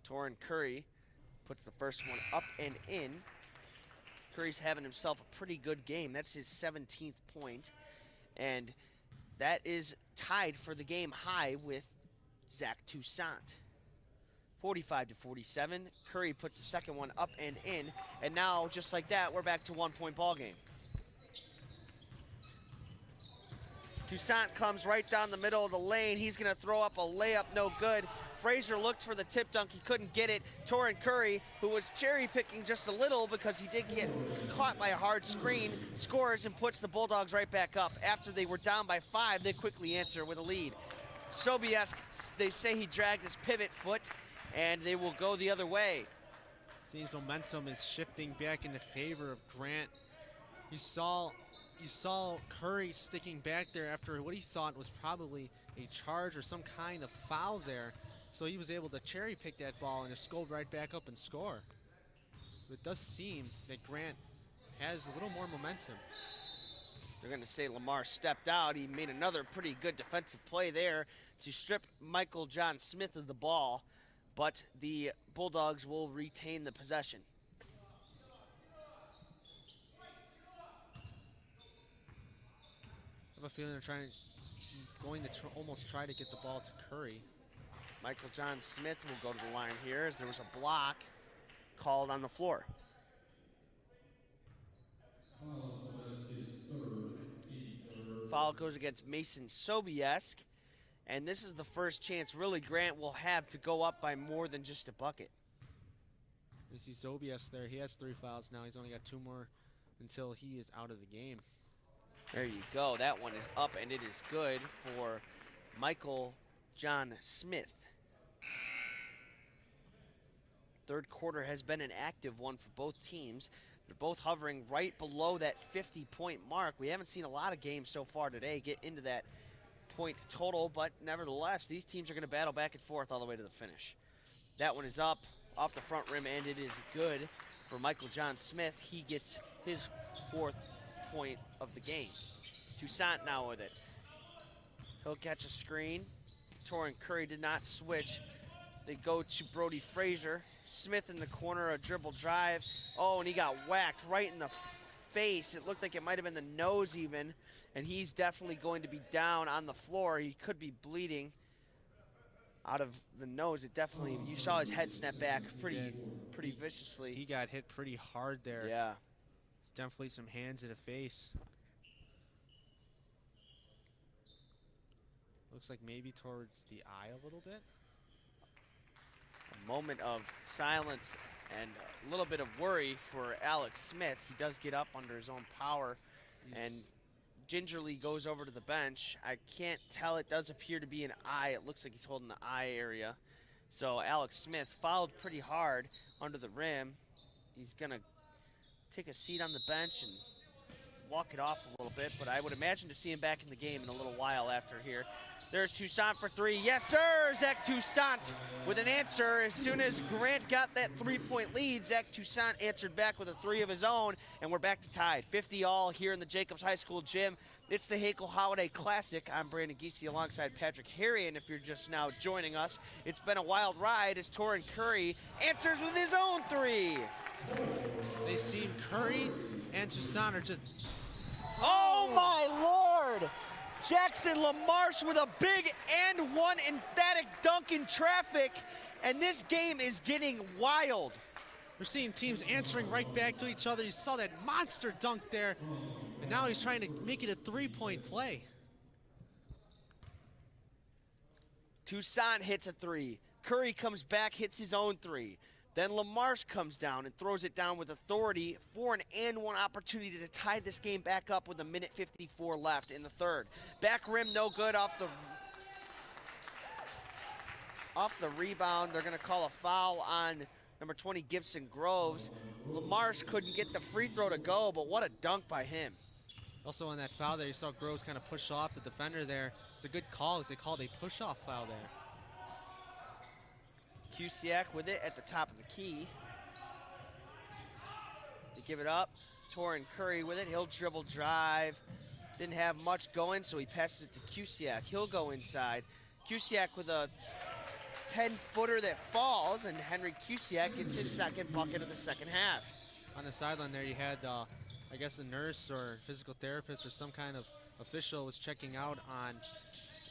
B: Torin Curry puts the first one up and in. Curry's having himself a pretty good game. That's his 17th point, and that is tied for the game high with Zach Toussaint. 45-47. Curry puts the second one up and in, and now just like that, we're back to 1 point ball game. Toussaint comes right down the middle of the lane. He's gonna throw up a layup, no good. Frazier looked for the tip dunk, he couldn't get it. Torin Curry, who was cherry picking just a little because he did get caught by a hard screen, scores and puts the Bulldogs right back up. After they were down by 5, they quickly answer with a lead. Sobiesk, they say he dragged his pivot foot, and they will go the other way.
C: Seems momentum is shifting back into favor of Grant. You saw Curry sticking back there after what he thought was probably a charge or some kind of foul there. So he was able to cherry pick that ball and just go right back up and score. But it does seem that Grant has a little more momentum.
B: They're gonna say Lamar stepped out. He made another pretty good defensive play there to strip Michael John Smith of the ball, but the Bulldogs will retain the possession.
C: I have a feeling they're going to almost try to get the ball to Curry.
B: Michael John Smith will go to the line here as there was a block called on the floor. Foul goes against Mason Sobiesk, and this is the first chance really Grant will have to go up by more than just a bucket.
C: You see Sobiesk there, he has 3 fouls now. He's only got 2 more until he is out of the game.
B: There you go, that one is up and it is good for Michael John Smith. Third quarter has been an active one for both teams. They're both hovering right below that 50-point mark. We haven't seen a lot of games so far today get into that point total, but nevertheless, these teams are going to battle back and forth all the way to the finish. That one is up off the front rim, and it is good for Michael John Smith. He gets his 4th point of the game. Toussaint now with it. He'll catch a screen. Torin Curry did not switch. They go to Brody Frazier. Smith in the corner, a dribble drive. Oh, and he got whacked right in the face. It looked like it might have been the nose even, and he's definitely going to be down on the floor. He could be bleeding out of the nose. It definitely, you saw his head snap back pretty viciously.
C: He got hit pretty hard there.
B: Yeah.
C: Definitely some hands to the face. Looks like maybe towards the eye a little bit.
B: A moment of silence and a little bit of worry for Alex Smith. He does get up under his own power and gingerly goes over to the bench. I can't tell, it does appear to be an eye. It looks like he's holding the eye area. So Alex Smith fouled pretty hard under the rim. He's gonna take a seat on the bench and walk it off a little bit, but I would imagine to see him back in the game in a little while after here. There's Toussaint for 3. Yes, sir! Zach Toussaint with an answer. As soon as Grant got that 3-point lead, Zach Toussaint answered back with a 3 of his own, and we're back to tied. 50 all here in the Jacobs High School gym. It's the Hinkle Holiday Classic. I'm Brandon Giese alongside Patrick Harrian if you're just now joining us. It's been a wild ride as Torin Curry answers with his own 3.
C: They seem Curry and Toussaint are just...
B: Oh my Lord! Jackson LaMarche with a big and one emphatic dunk in traffic, and this game is getting wild.
C: We're seeing teams answering right back to each other. You saw that monster dunk there, and now he's trying to make it a 3-point play.
B: Toussaint hits a 3. Curry comes back, hits his own 3. Then LaMarche comes down and throws it down with authority for an and-one opportunity to tie this game back up with 1:54 left in the third. Back rim, no good off the... Off the rebound, they're going to call a foul on number 20, Gibson Groves. LaMarche couldn't get the free throw to go, but what a dunk by him.
C: Also on that foul there, you saw Groves kind of push off the defender there. It's a good call, as they called a push-off foul there.
B: Kusiak with it at the top of the key. They give it up. Torin Curry with it. He'll dribble drive. Didn't have much going, so he passes it to Kusiak. He'll go inside. Kusiak with a 10-footer that falls, and Henry Kusiak gets his second bucket of the second half.
C: On the sideline there, you had, I guess, a nurse or physical therapist or some kind of official was checking out on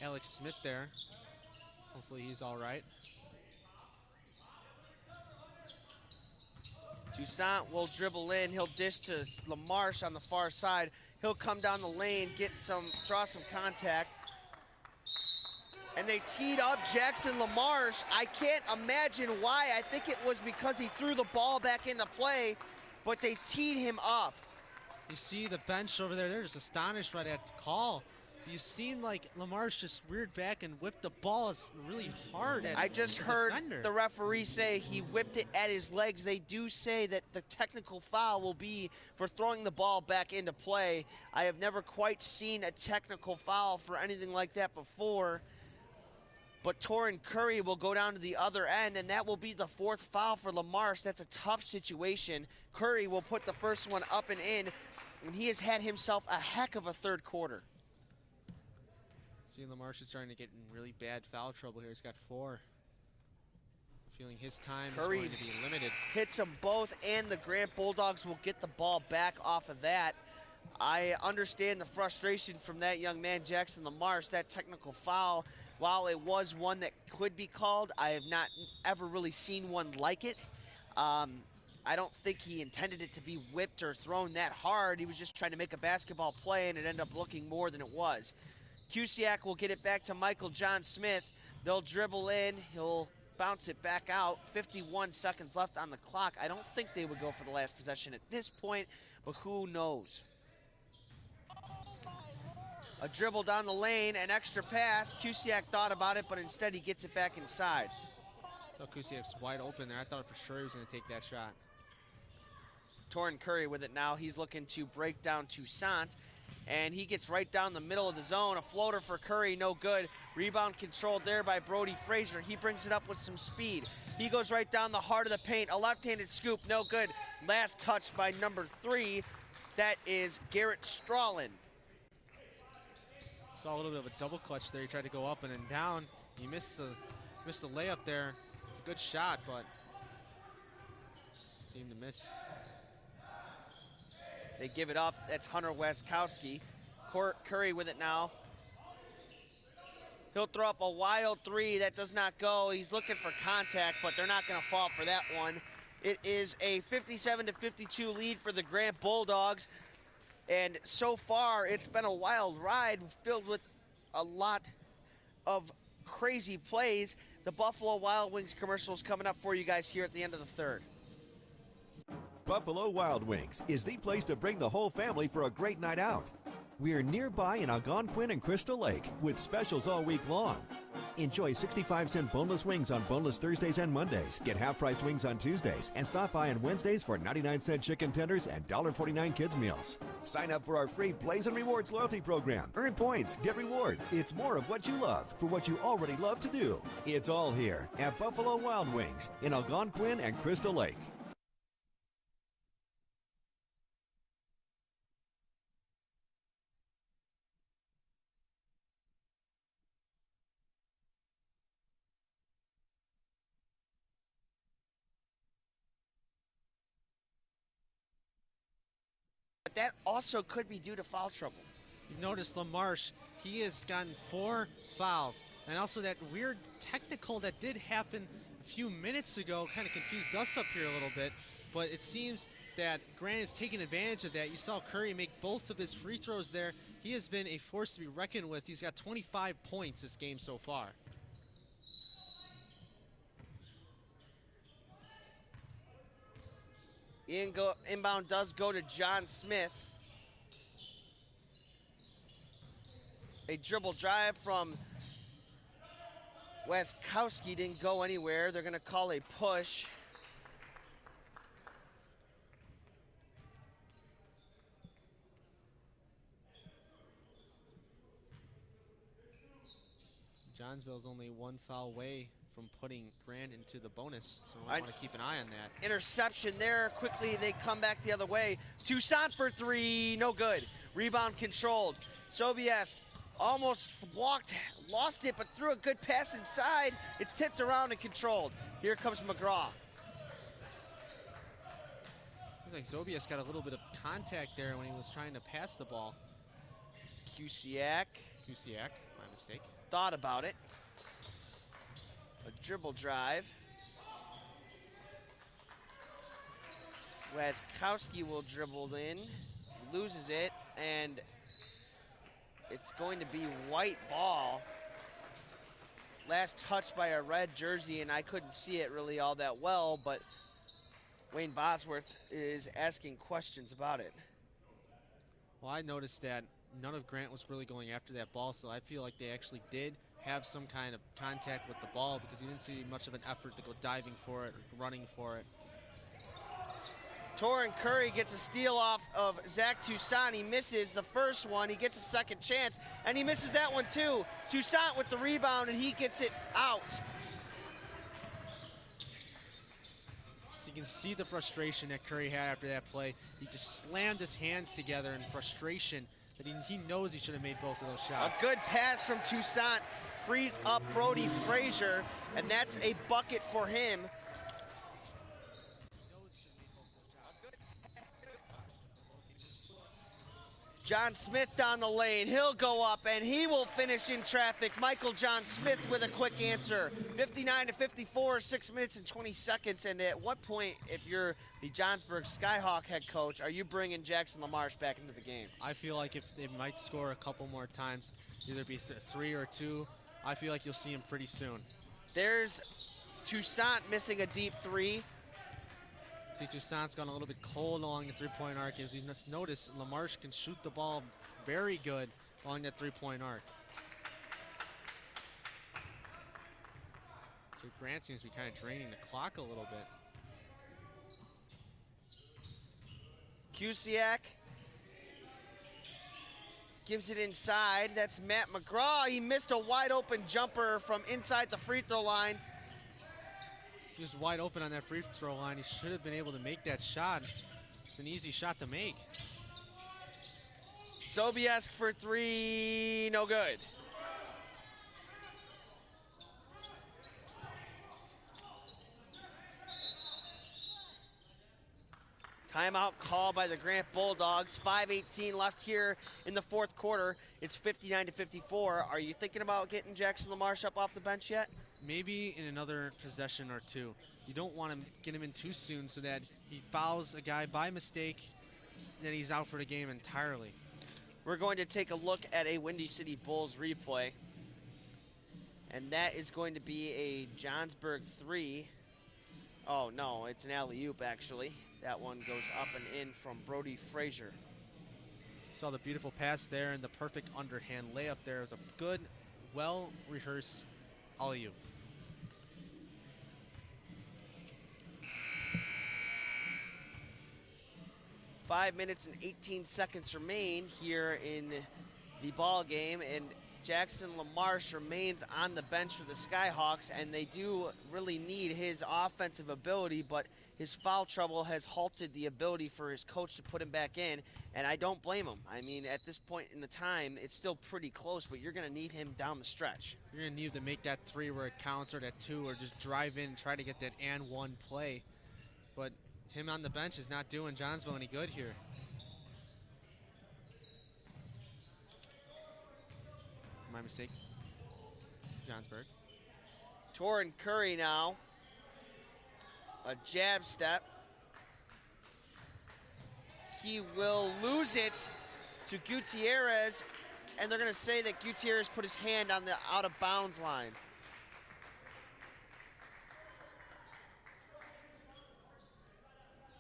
C: Alex Smith there. Hopefully he's all right.
B: Toussaint will dribble in. He'll dish to LaMarche on the far side. He'll come down the lane, draw some contact. And they teed up Jackson LaMarche. I can't imagine why. I think it was because he threw the ball back into play, but they teed him up.
C: You see the bench over there, they're just astonished by that call. You seen like LaMarche just reared back and whipped the ball really hard at
B: I just
C: the
B: heard
C: defender.
B: the referee say he whipped it at his legs. They do say that the technical foul will be for throwing the ball back into play. I have never quite seen a technical foul for anything like that before. But Torin Curry will go down to the other end, and that will be the fourth foul for LaMarche. That's a tough situation. Curry will put the first one up and in, and he has had himself a heck of a third quarter.
C: See, LaMarche is starting to get in really bad foul trouble here. He's got 4. Feeling his time
B: Curry
C: is going to be limited.
B: hits them both, and the Grant Bulldogs will get the ball back off of that. I understand the frustration from that young man, Jackson LaMarche. That technical foul, while it was one that could be called, I have not ever really seen one like it. I don't think he intended it to be whipped or thrown that hard. He was just trying to make a basketball play, and it ended up looking more than it was. Kusiak will get it back to Michael John Smith. They'll dribble in. He'll bounce it back out. 51 seconds left on the clock. I don't think they would go for the last possession at this point, but who knows? A dribble down the lane, an extra pass. Kusiak thought about it, but instead he gets it back inside.
C: So Kusiak's wide open there. I thought for sure he was going to take that shot.
B: Torin Curry with it now. He's looking to break down Toussaint, and he gets right down the middle of the zone. A floater for Curry, no good. Rebound controlled there by Brody Frazier. He brings it up with some speed. He goes right down the heart of the paint. A left-handed scoop, no good. Last touch by number 3. That is Garrett Strawlin.
C: Saw a little bit of a double clutch there. He tried to go up and then down. He missed the layup there. It's a good shot, but seemed to miss.
B: They give it up. That's Hunter Waskowski. Curry with it now. He'll throw up a wild 3. That does not go. He's looking for contact, but they're not going to fall for that one. It is a 57-52 lead for the Grant Bulldogs. And so far, it's been a wild ride filled with a lot of crazy plays. The Buffalo Wild Wings commercial is coming up for you guys here at the end of the third.
D: Buffalo Wild Wings is the place to bring the whole family for a great night out. We're nearby in Algonquin and Crystal Lake with specials all week long. Enjoy 65-cent boneless wings on boneless Thursdays and Mondays. Get half-priced wings on Tuesdays. And stop by on Wednesdays for 99-cent chicken tenders and $1.49 kids meals. Sign up for our free Plays and Rewards loyalty program. Earn points, get rewards. It's more of what you love for what you already love to do. It's all here at Buffalo Wild Wings in Algonquin and Crystal Lake.
B: But that also could be due to foul trouble.
C: You've noticed LaMarche, he has gotten 4 fouls. And also that weird technical that did happen a few minutes ago kind of confused us up here a little bit. But it seems that Grant is taking advantage of that. You saw Curry make both of his free throws there. He has been a force to be reckoned with. He's got 25 points this game so far.
B: Inbound does go to John Smith. A dribble drive from Waskowski didn't go anywhere. They're going to call a push.
C: Johnsville's only one foul away from putting Grant into the bonus, so I want to keep an eye on that.
B: Interception there. Quickly, they come back the other way. Toussaint for three, no good. Rebound controlled. Sobiesk almost lost it, but threw a good pass inside. It's tipped around and controlled. Here comes McGraw.
C: Looks like Sobiesk got a little bit of contact there when he was trying to pass the ball.
B: Kusiak,
C: my mistake.
B: Thought about it. A dribble drive. Waskowski will dribble in, loses it, and it's going to be white ball. Last touch by a red jersey, and I couldn't see it really all that well, but Wayne Bosworth is asking questions about it.
C: Well, I noticed that none of Grant was really going after that ball, so I feel like they actually did have some kind of contact with the ball because you didn't see much of an effort to go diving for it or running for it.
B: Torrin Curry gets a steal off of Zach Toussaint. He misses the first one. He gets a second chance, and he misses that one too. Toussaint with the rebound, and he gets it out.
C: So you can see the frustration that Curry had after that play. He just slammed his hands together in frustration that he knows he should have made both of those shots.
B: A good pass from Toussaint frees up Brody Frazier, and that's a bucket for him. John Smith down the lane. He'll go up, and he will finish in traffic. Michael John Smith with a quick answer. 59-54, 6 minutes and 20 seconds. And at what point, if you're the Johnsburg Skyhawk head coach, are you bringing Jackson LaMarche back into the game?
C: I feel like if they might score a couple more times, either be 3 or 2, I feel like you'll see him pretty soon.
B: There's Toussaint missing a deep three.
C: See, Toussaint's gone a little bit cold along the three-point arc. As you just notice, LaMarche can shoot the ball very good along that three-point arc. So Grant seems to be kind of draining the clock a little bit.
B: Kusiak gives it inside. That's Matt McGraw. He missed a wide open jumper from inside the free throw line.
C: He was wide open on that free throw line. He should have been able to make that shot. It's an easy shot to make.
B: Sobiesk for three, no good. Timeout call by the Grant Bulldogs. 5:18 left here in the fourth quarter. It's 59-54. Are you thinking about getting Jackson LaMarche up off the bench yet?
C: Maybe in another possession or two. You don't want to get him in too soon so that he fouls a guy by mistake, then he's out for the game entirely.
B: We're going to take a look at a Windy City Bulls replay. And that is going to be a Johnsburg 3. Oh, no, it's an alley-oop, actually. That one goes up and in from Brody Frazier.
C: Saw the beautiful pass there and the perfect underhand layup there. It was a good, well-rehearsed alley-oop.
B: 5 minutes and 18 seconds remain here in the ball game, and Jackson LaMarche remains on the bench for the Skyhawks, and they do really need his offensive ability, but his foul trouble has halted the ability for his coach to put him back in, and I don't blame him. I mean, at this point in the time, it's still pretty close, but you're going to need him down the stretch.
C: You're going to need to make that 3 where it counts, or that 2, or just drive in and try to get that and 1 play. But him on the bench is not doing Johnsville any good here. My mistake. Johnsburg.
B: Torrin Curry now. A jab step. He will lose it to Gutierrez, and they're going to say that Gutierrez put his hand on the out-of-bounds line.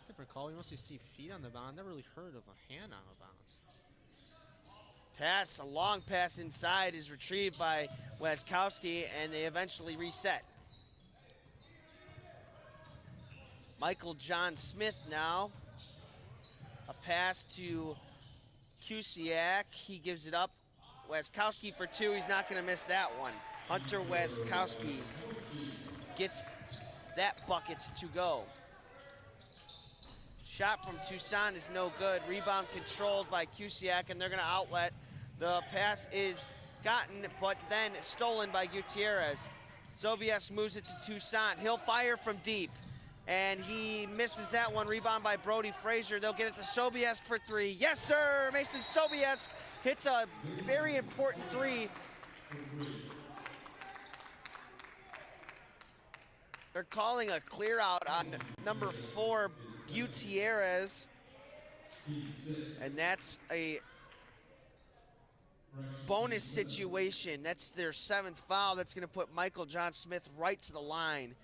C: Different call. We mostly see feet on the bounce. I've never really heard of a hand on a bounce.
B: Pass, a long pass inside is retrieved by Waskowski, and they eventually reset. Michael John Smith now. A pass to Kusiak. He gives it up. Waskowski for two. He's not going to miss that one. Hunter Waskowski gets that bucket to go. Shot from Tucson is no good. Rebound controlled by Kusiak, and they're going to outlet. The pass is gotten, but then stolen by Gutierrez. Sobiesk moves it to Tucson. He'll fire from deep, and he misses that one. Rebound by Brody Frazier. They'll get it to Sobiesk for three. Yes, sir! Mason Sobiesk hits a very important three. They're calling a clear out on number 4, Gutierrez. And that's a bonus situation. That's their 7th foul. That's going to put Michael John Smith right to the line.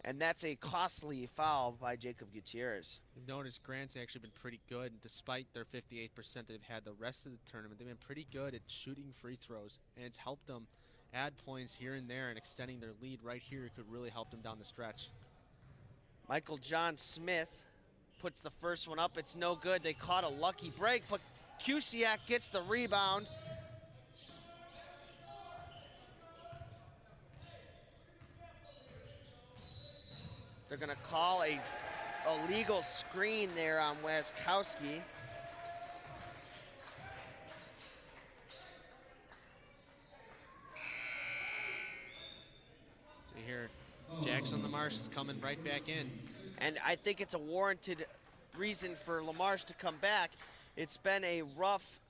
B: And that's a costly foul by Jacob Gutierrez.
C: You've noticed Grant's actually been pretty good, despite their 58% that they've had the rest of the tournament. They've been pretty good at shooting free throws, and it's helped them add points here and there, and extending their lead right here could really help them down the stretch.
B: Michael John Smith puts the first one up. It's no good. They caught a lucky break, but Kusiak gets the rebound. They're going to call a illegal screen there on Waskowski.
C: So here, Jackson LaMarche is coming right back in.
B: And I think it's a warranted reason for LaMarche to come back. It's been a rough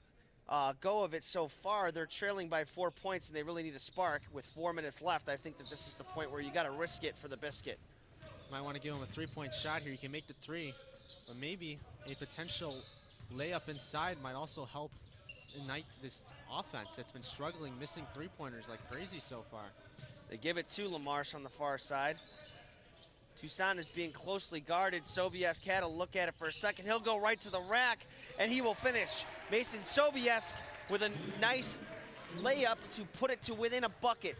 B: go of it so far. They're trailing by 4 points, and they really need a spark. With 4 minutes left, I think that this is the point where you got to risk it for the biscuit.
C: Might want to give him a three-point shot here. You can make the three, but maybe a potential layup inside might also help ignite this offense that's been struggling, missing three-pointers like crazy so far.
B: They give it to LaMarche on the far side. Tucson is being closely guarded. Sobiesk had a look at it for a second. He'll go right to the rack, and he will finish. Mason Sobiesk with a nice layup to put it to within a bucket.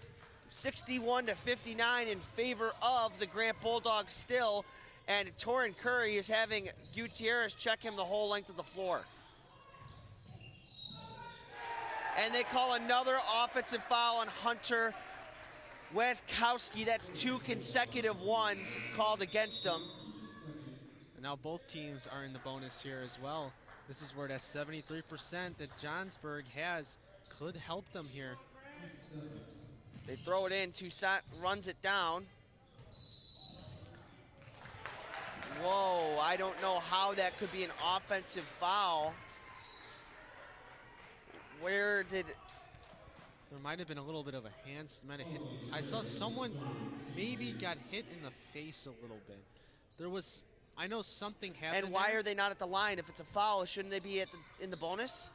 B: 61-59 in favor of the Grant Bulldogs still, and Torrin Curry is having Gutierrez check him the whole length of the floor. And they call another offensive foul on Hunter Waskowski. That's 2 consecutive ones called against him.
C: And now both teams are in the bonus here as well. This is where that 73% that Johnsburg has could help them here.
B: They throw it in. Toussaint runs it down. Whoa, I don't know how that could be an offensive foul. Where did...
C: There might have been a little bit of a hand, might have hit. I saw someone maybe got hit in the face a little bit. There was, I know something happened.
B: And why
C: there.
B: are they not at the line? If it's a foul, shouldn't they be in the bonus?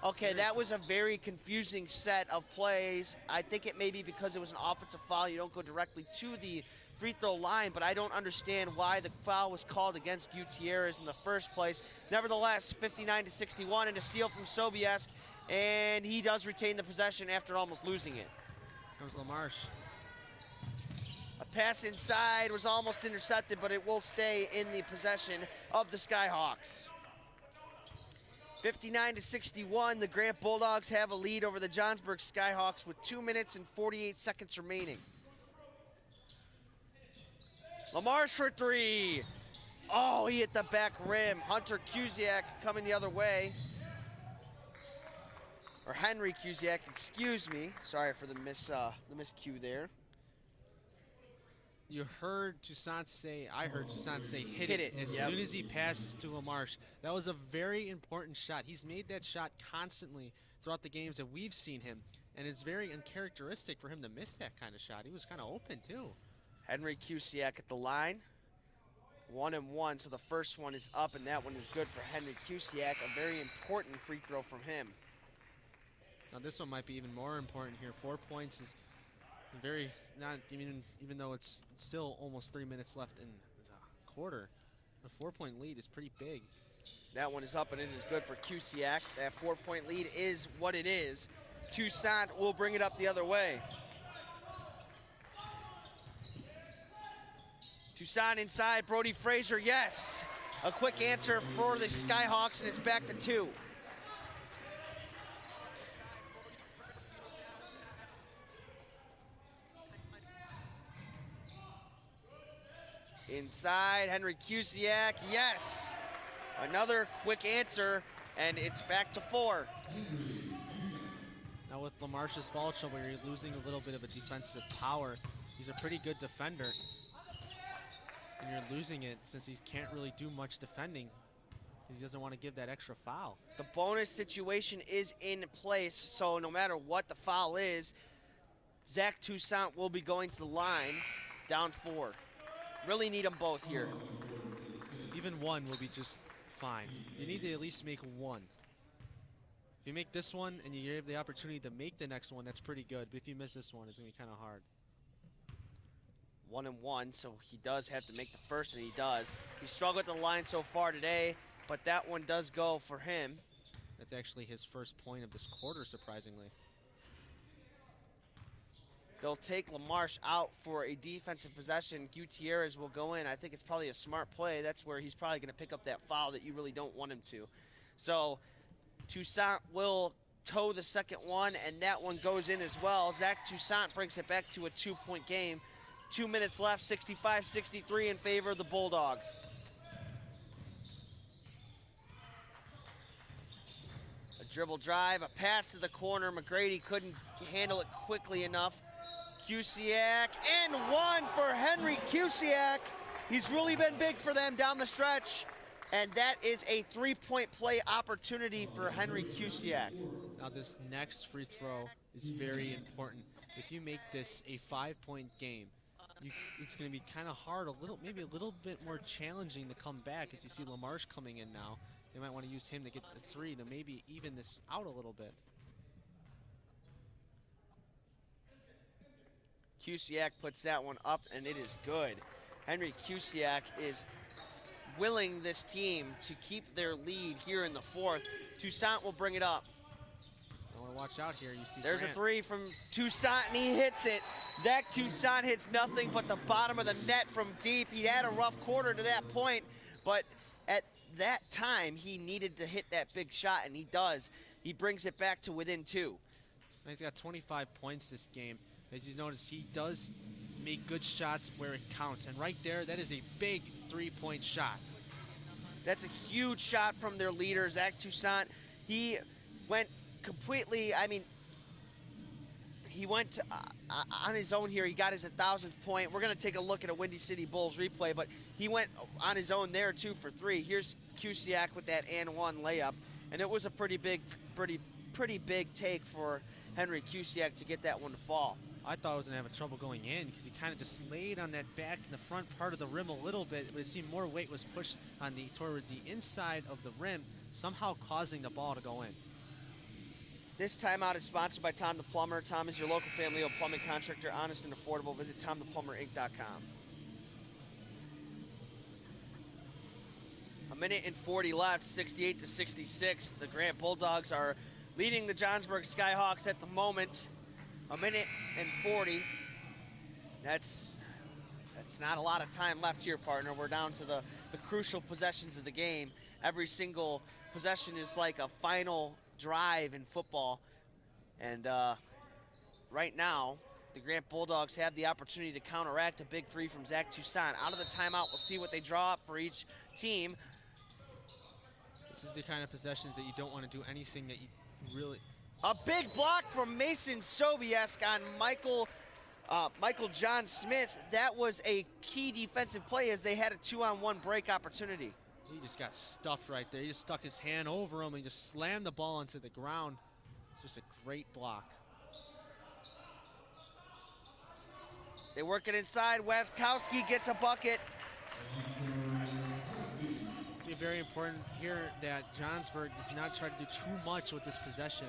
B: Okay, that was a very confusing set of plays. I think it may be because it was an offensive foul. You don't go directly to the free throw line, but I don't understand why the foul was called against Gutierrez in the first place. Nevertheless, 59-61, and a steal from Sobiesk, and he does retain the possession after almost losing it.
C: Comes LaMarche.
B: A pass inside was almost intercepted, but it will stay in the possession of the Skyhawks. 59-61, the Grant Bulldogs have a lead over the Johnsburg Skyhawks with 2 minutes and 48 seconds remaining. LaMarche for three. Oh, he hit the back rim. Hunter Kusiak coming the other way. Or Henry Kusiak, excuse me. Sorry for the miscue there.
C: You heard Toussaint say, I heard Toussaint say, hit it as
B: Yep.
C: soon as he passed to LaMarche. That was a very important shot. He's made that shot constantly throughout the games that we've seen him, and it's very uncharacteristic for him to miss that kind of shot. He was kind of open, too.
B: Henry Kusiak at the line. 1-1, so the first one is up, and that one is good for Henry Kusiak. A very important free throw from him.
C: Now this one might be even more important here. 4 points is very, not even though it's still almost 3 minutes left in the quarter. A 4-point lead is pretty big.
B: That one is up, and it is good for Kusiak. That 4-point lead is what it is. Toussaint will bring it up the other way. Toussaint inside, Brody Frazier, yes. A quick answer for the Skyhawks, and it's back to 2. Inside, Henry Kusiak, yes. Another quick answer, and it's back to 4.
C: Now with LaMarche's foul trouble, you're losing a little bit of a defensive power. He's a pretty good defender. And you're losing it since he can't really do much defending. He doesn't want to give that extra foul.
B: The bonus situation is in place, so no matter what the foul is, Zach Toussaint will be going to the line, down 4. Really need them both here.
C: Even one will be just fine. You need to at least make one. If you make this one and you have the opportunity to make the next one, that's pretty good. But if you miss this one, it's going to be kind of hard.
B: 1 and 1, so he does have to make the first, and he does. He struggled at the line so far today, but that one does go for him.
C: That's actually his first point of this quarter, surprisingly.
B: They'll take LaMarche out for a defensive possession. Gutierrez will go in. I think it's probably a smart play. That's where he's probably going to pick up that foul that you really don't want him to. So Toussaint will toe the second one, and that one goes in as well. Zach Toussaint brings it back to a 2-point game. 2 minutes left, 65-63 in favor of the Bulldogs. A dribble drive, a pass to the corner. McGrady couldn't handle it quickly enough. Kusiak, and one for Henry Kusiak. He's really been big for them down the stretch, and that is a 3-point play opportunity for Henry Kusiak.
C: Now this next free throw is very important. If you make this a 5-point game, it's going to be kind of hard, maybe a little bit more challenging to come back as you see LaMarche coming in now. They might want to use him to get the 3 to maybe even this out a little bit.
B: Kusiak puts that one up, and it is good. Henry Kusiak is willing this team to keep their lead here in the 4th. Toussaint will bring it up.
C: I want to watch out here. You see
B: there's
C: Grant.
B: A 3 from Toussaint, and he hits it. Zach Toussaint hits nothing but the bottom of the net from deep. He had a rough quarter to that point, but at that time, he needed to hit that big shot, and he does. He brings it back to within 2.
C: He's got 25 points this game. As you notice, he does make good shots where it counts. And right there, that is a big 3-point shot.
B: That's a huge shot from their leader, Zach Toussaint. He went completely, he went on his own here. He got his 1,000th point. We're going to take a look at a Windy City Bulls replay, but he went on his own there, 2 for 3. Here's Kusiak with that and 1 layup. And it was a pretty big take for Henry Kusiak to get that one to fall.
C: I thought I was going to have trouble going in because he kind of just laid on that back in the front part of the rim a little bit, but it seemed more weight was pushed on toward the inside of the rim, somehow causing the ball to go in.
B: This timeout is sponsored by Tom the Plumber. Tom is your local family-owned plumbing contractor, honest and affordable. Visit TomThePlumberInc.com. A minute and 40 left, 68-66. The Grant Bulldogs are leading the Johnsburg Skyhawks at the moment. A minute and 40. That's not a lot of time left here, partner. We're down to the crucial possessions of the game. Every single possession is like a final drive in football. And right now, the Grant Bulldogs have the opportunity to counteract a big 3 from Zach Toussaint. Out of the timeout, we'll see what they draw up for each team.
C: This is the kind of possessions that you don't want to do anything that you really...
B: A big block from Mason Sobiesk on Michael John Smith. That was a key defensive play as they had a 2-on-1 break opportunity.
C: He just got stuffed right there. He just stuck his hand over him and just slammed the ball into the ground. It's just a great block.
B: They work it inside. Waskowski gets a bucket.
C: It's very important here that Johnsburg does not try to do too much with this possession.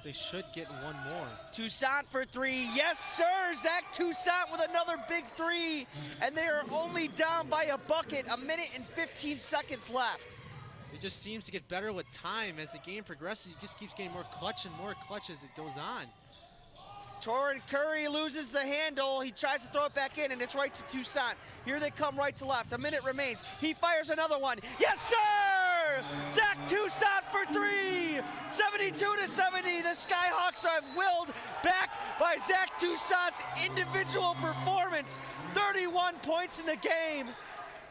C: They should get one more.
B: Toussaint for 3. Yes, sir. Zach Toussaint with another big 3. And they are only down by a bucket. A minute and 15 seconds left.
C: It just seems to get better with time. As the game progresses, he just keeps getting more clutch and more clutch as it goes on.
B: Torrin Curry loses the handle. He tries to throw it back in, and it's right to Toussaint. Here they come right to left. A minute remains. He fires another one. Yes, sir! Zach Toussaint for three. 72-70. The Skyhawks are willed back by Zach Toussaint's individual performance. 31 points in the game.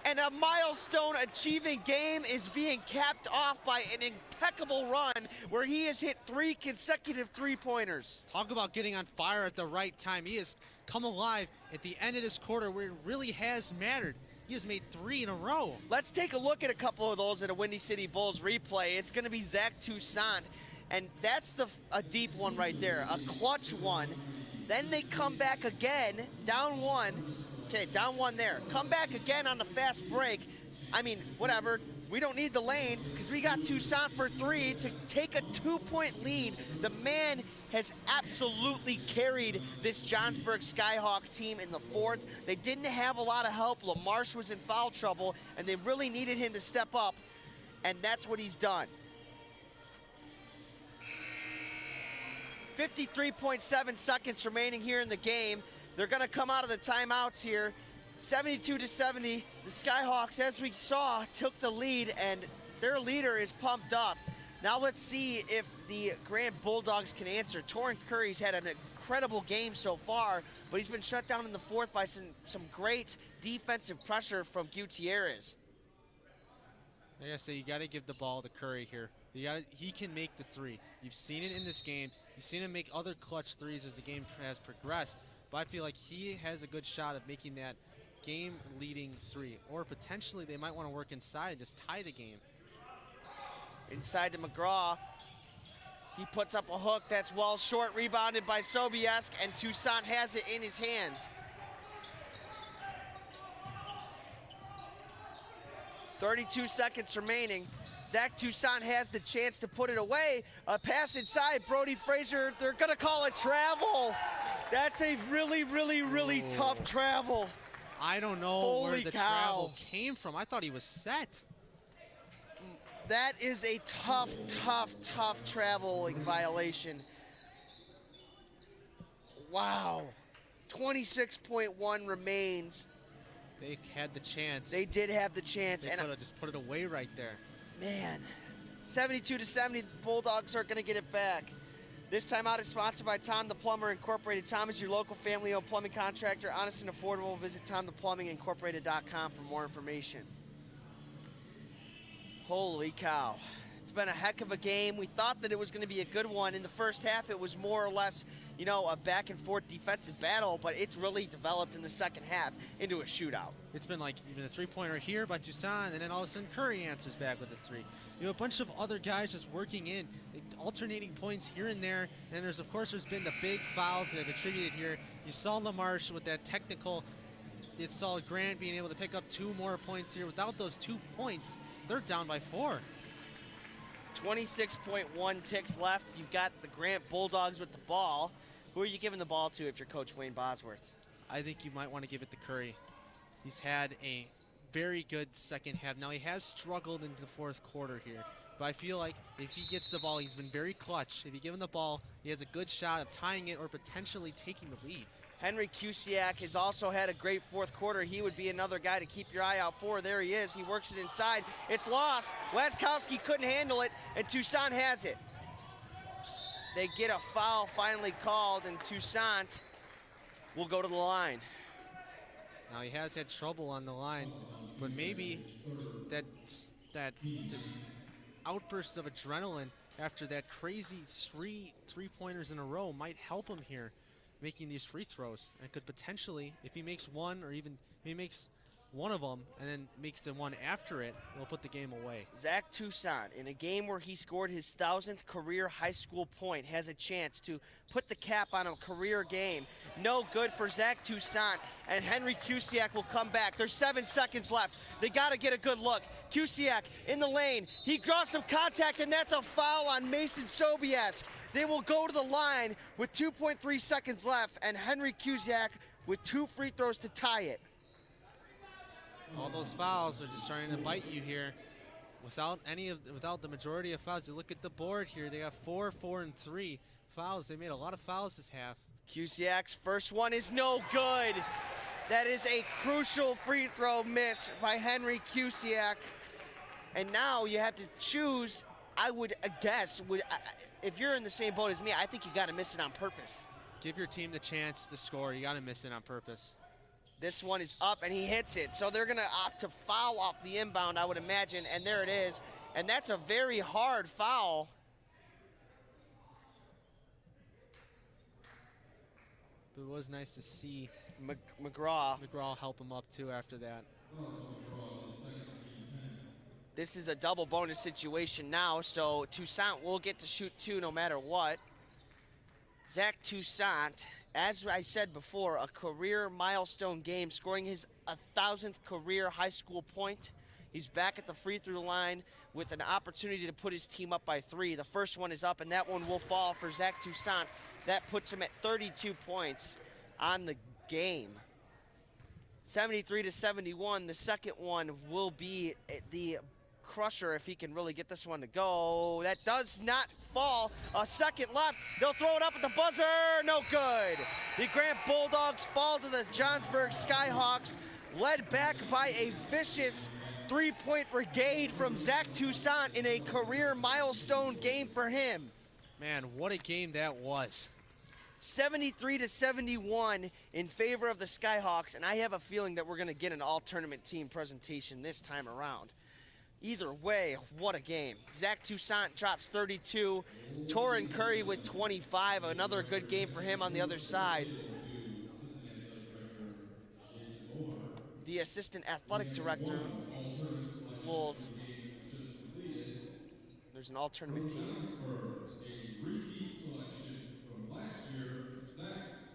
B: And a milestone achieving game is being capped off by an impeccable run where he has hit 3 consecutive three-pointers.
C: Talk about getting on fire at the right time. He has come alive at the end of this quarter where it really has mattered. He has made 3 in a row.
B: Let's take a look at a couple of those at a Windy City Bulls replay. It's going to be Zach Toussaint, and that's a deep one right there, a clutch one. Then they come back again, down one. Okay, down one there. Come back again on the fast break. I mean, whatever. We don't need the lane because we got Toussaint for 3 to take a 2-point lead. The man has absolutely carried this Johnsburg Skyhawk team in the fourth. They didn't have a lot of help. LaMarche was in foul trouble, and they really needed him to step up, and that's what he's done. 53.7 seconds remaining here in the game. They're going to come out of the timeouts here. 72-70. The Skyhawks, as we saw, took the lead, and their leader is pumped up. Now let's see if the Grand Bulldogs can answer. Torrin Curry's had an incredible game so far, but he's been shut down in the fourth by some great defensive pressure from Gutierrez.
C: Like I say, you got to give the ball to Curry here. He can make the 3. You've seen it in this game. You've seen him make other clutch 3s as the game has progressed. But I feel like he has a good shot of making that game-leading 3. Or potentially they might want to work inside and just tie the game.
B: Inside to McGraw. He puts up a hook that's well short, rebounded by Sobiesk, and Toussaint has it in his hands. 32 seconds remaining. Zach Toussaint has the chance to put it away. A pass inside, Brody Frazier. They're gonna call it travel. That's a really tough travel.
C: I don't know
B: Holy
C: where the
B: cow.
C: travel came from. I thought he was set.
B: That is a tough traveling violation. Wow. 26.1 remains.
C: They had the chance.
B: They did have the chance.
C: They could have just put it away right there.
B: Man, 72-70, the Bulldogs are going to get it back. This timeout is sponsored by Tom the Plumber Incorporated. Tom is your local family-owned plumbing contractor, honest and affordable. Visit TomThePlumbingIncorporated.com for more information. Holy cow. It's been a heck of a game. We thought that it was going to be a good one. In the first half, it was more or less, you know, a back-and-forth defensive battle, but it's really developed in the second half into a shootout.
C: It's been like even a 3-pointer here by Toussaint, and then all of a sudden Curry answers back with a 3. You have a bunch of other guys just working in, alternating points here and there, and there's been the big fouls that have attributed here. You saw LaMarche with that technical. You saw Grant being able to pick up 2 more points here. Without those 2 points, they're down by 4.
B: 26.1 ticks left. You've got the Grant Bulldogs with the ball. Who are you giving the ball to if you're Coach Wayne Bosworth?
C: I think you might want to give it to Curry. He's had a very good second half. Now he has struggled into the fourth quarter here, but I feel like if he gets the ball, he's been very clutch. If you give him the ball, he has a good shot of tying it or potentially taking the lead.
B: Henry Kusiak has also had a great fourth quarter. He would be another guy to keep your eye out for. There he is. He works it inside. It's lost. Laskowski couldn't handle it, and Toussaint has it. They get a foul finally called, and Toussaint will go to the line.
C: Now he has had trouble on the line, but maybe that just outburst of adrenaline after that crazy three-pointers in a row might help him here making these free throws, and could potentially, if he makes one, or even if he makes one of them and then makes the one after it, it'll put the game away.
B: Zach Toussaint, in a game where he scored his 1,000th career high school point, has a chance to put the cap on a career game. No good for Zach Toussaint, and Henry Kusiak will come back. There's 7 seconds left. They got to get a good look. Kusiak in the lane. He draws some contact, and that's a foul on Mason Sobiesk. They will go to the line with 2.3 seconds left, and Henry Kusiak with 2 free throws to tie it.
C: All those fouls are just starting to bite you here. without the majority of fouls. You look at the board here, they got 4, 4, and 3 fouls. They made a lot of fouls this half.
B: Kusiak's first one is no good. That is a crucial free throw miss by Henry Kusiak. And now you have to choose. I would guess, if you're in the same boat as me, I think you got to miss it on purpose.
C: Give your team the chance to score. You got to miss it on purpose.
B: This one is up, and he hits it. So they're going to opt to foul off the inbound, I would imagine, and there it is. And that's a very hard foul.
C: But it was nice to see
B: McGraw
C: help him up, too, after that.
B: This is a double bonus situation now, so Toussaint will get to shoot 2 no matter what. Zach Toussaint, as I said before, a career milestone game, scoring his 1,000th career high school point. He's back at the free throw line with an opportunity to put his team up by 3. The first one is up, and that one will fall for Zach Toussaint. That puts him at 32 points on the game. 73-71. The second one will be the crusher if he can really get this one to go. That does not fall. A second left. They'll throw it up at the buzzer. No good. The Grant Bulldogs fall to the Johnsburg Skyhawks, led back by a vicious three-point brigade from Zach Toussaint in a career milestone game for him.
C: Man, what a game that was.
B: 73-71 in favor of the Skyhawks, and I have a feeling that we're going to get an all-tournament team presentation this time around. Either way, what a game. Zach Toussaint drops 32. Torrin Curry with 25. Another good game for him on the other side. The assistant athletic director will... There's an all-tournament team.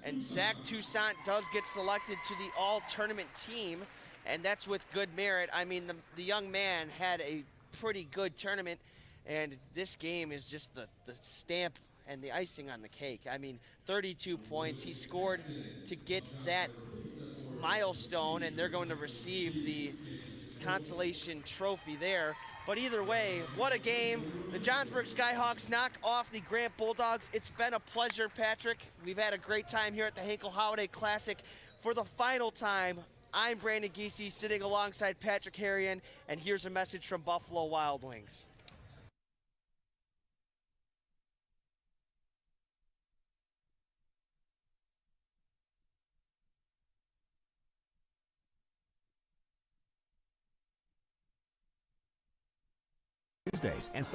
B: And Zach Toussaint does get selected to the all-tournament team, and that's with good merit. I mean, the young man had a pretty good tournament, and this game is just the stamp and the icing on the cake. I mean, 32 points. He scored to get that milestone, and they're going to receive the consolation trophy there. But either way, what a game. The Johnsburg Skyhawks knock off the Grant Bulldogs. It's been a pleasure, Patrick. We've had a great time here at the Hinkle Holiday Classic. For the final time, I'm Brandon Giese sitting alongside Patrick Harrion, and here's a message from Buffalo Wild Wings.
D: Tuesdays and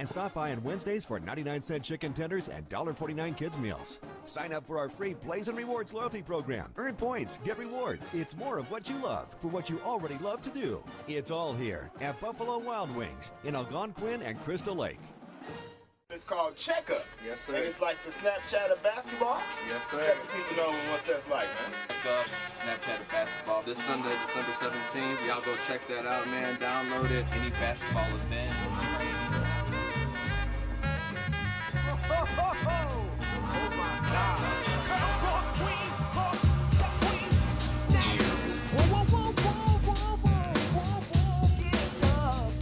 D: stop by on Wednesdays for 99-cent chicken tenders and $1.49 kids meals. Sign up for our free Plays and Rewards loyalty program. Earn points, get rewards. It's more of what you love for what you already love to do. It's all here at Buffalo Wild Wings in Algonquin and Crystal Lake.
E: It's called Checkup.
F: Yes, sir.
E: And it's like the Snapchat of basketball.
F: Yes, sir.
E: Let the people know what that's like, man.
F: Checkup, Snapchat of basketball. This Sunday, December 17th. Y'all go check that out, man. Download it. Any basketball event.
G: Oh my God. Cross queen, step queen, snap. Whoa, whoa, whoa, whoa, whoa, whoa, whoa, get up,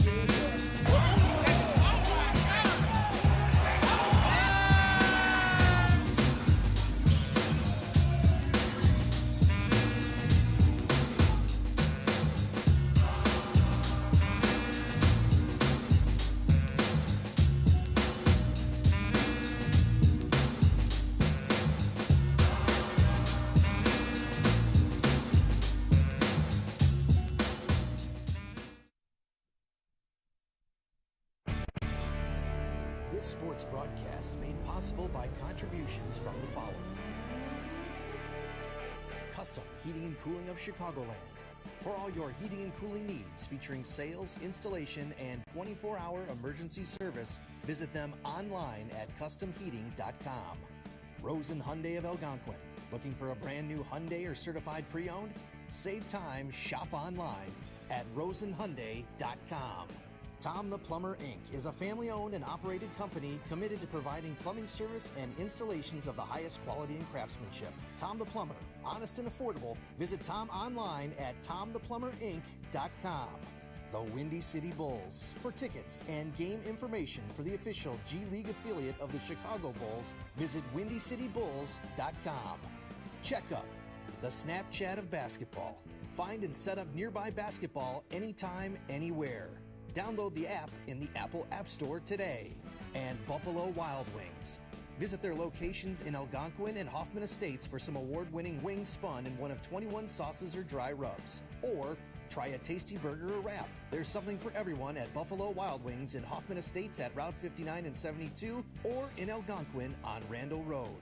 A: This sports broadcast made possible by contributions from the following. Custom Heating and Cooling of Chicagoland. For all your heating and cooling needs, featuring sales, installation, and 24-hour emergency service, visit them online at customheating.com. Rosen Hyundai of Algonquin. Looking for a brand new Hyundai or certified pre-owned? Save time, shop online at rosenhyundai.com. Tom the Plumber, Inc. is a family-owned and operated company committed to providing plumbing service and installations of the highest quality and craftsmanship. Tom the Plumber, honest and affordable. Visit Tom online at tomtheplumberinc.com. the Windy City Bulls. For tickets and game information for the official G League affiliate of the Chicago Bulls, visit windycitybulls.com. Checkup, the Snapchat of basketball. Find and set up nearby basketball anytime, anywhere. Download the app in the Apple App Store today. And Buffalo Wild Wings. Visit their locations in Algonquin and Hoffman Estates for some award-winning wings spun in one of 21 sauces or dry rubs. Or try a tasty burger or wrap. There's something for everyone at Buffalo Wild Wings in Hoffman Estates at Route 59 and 72 or in Algonquin on Randall Road.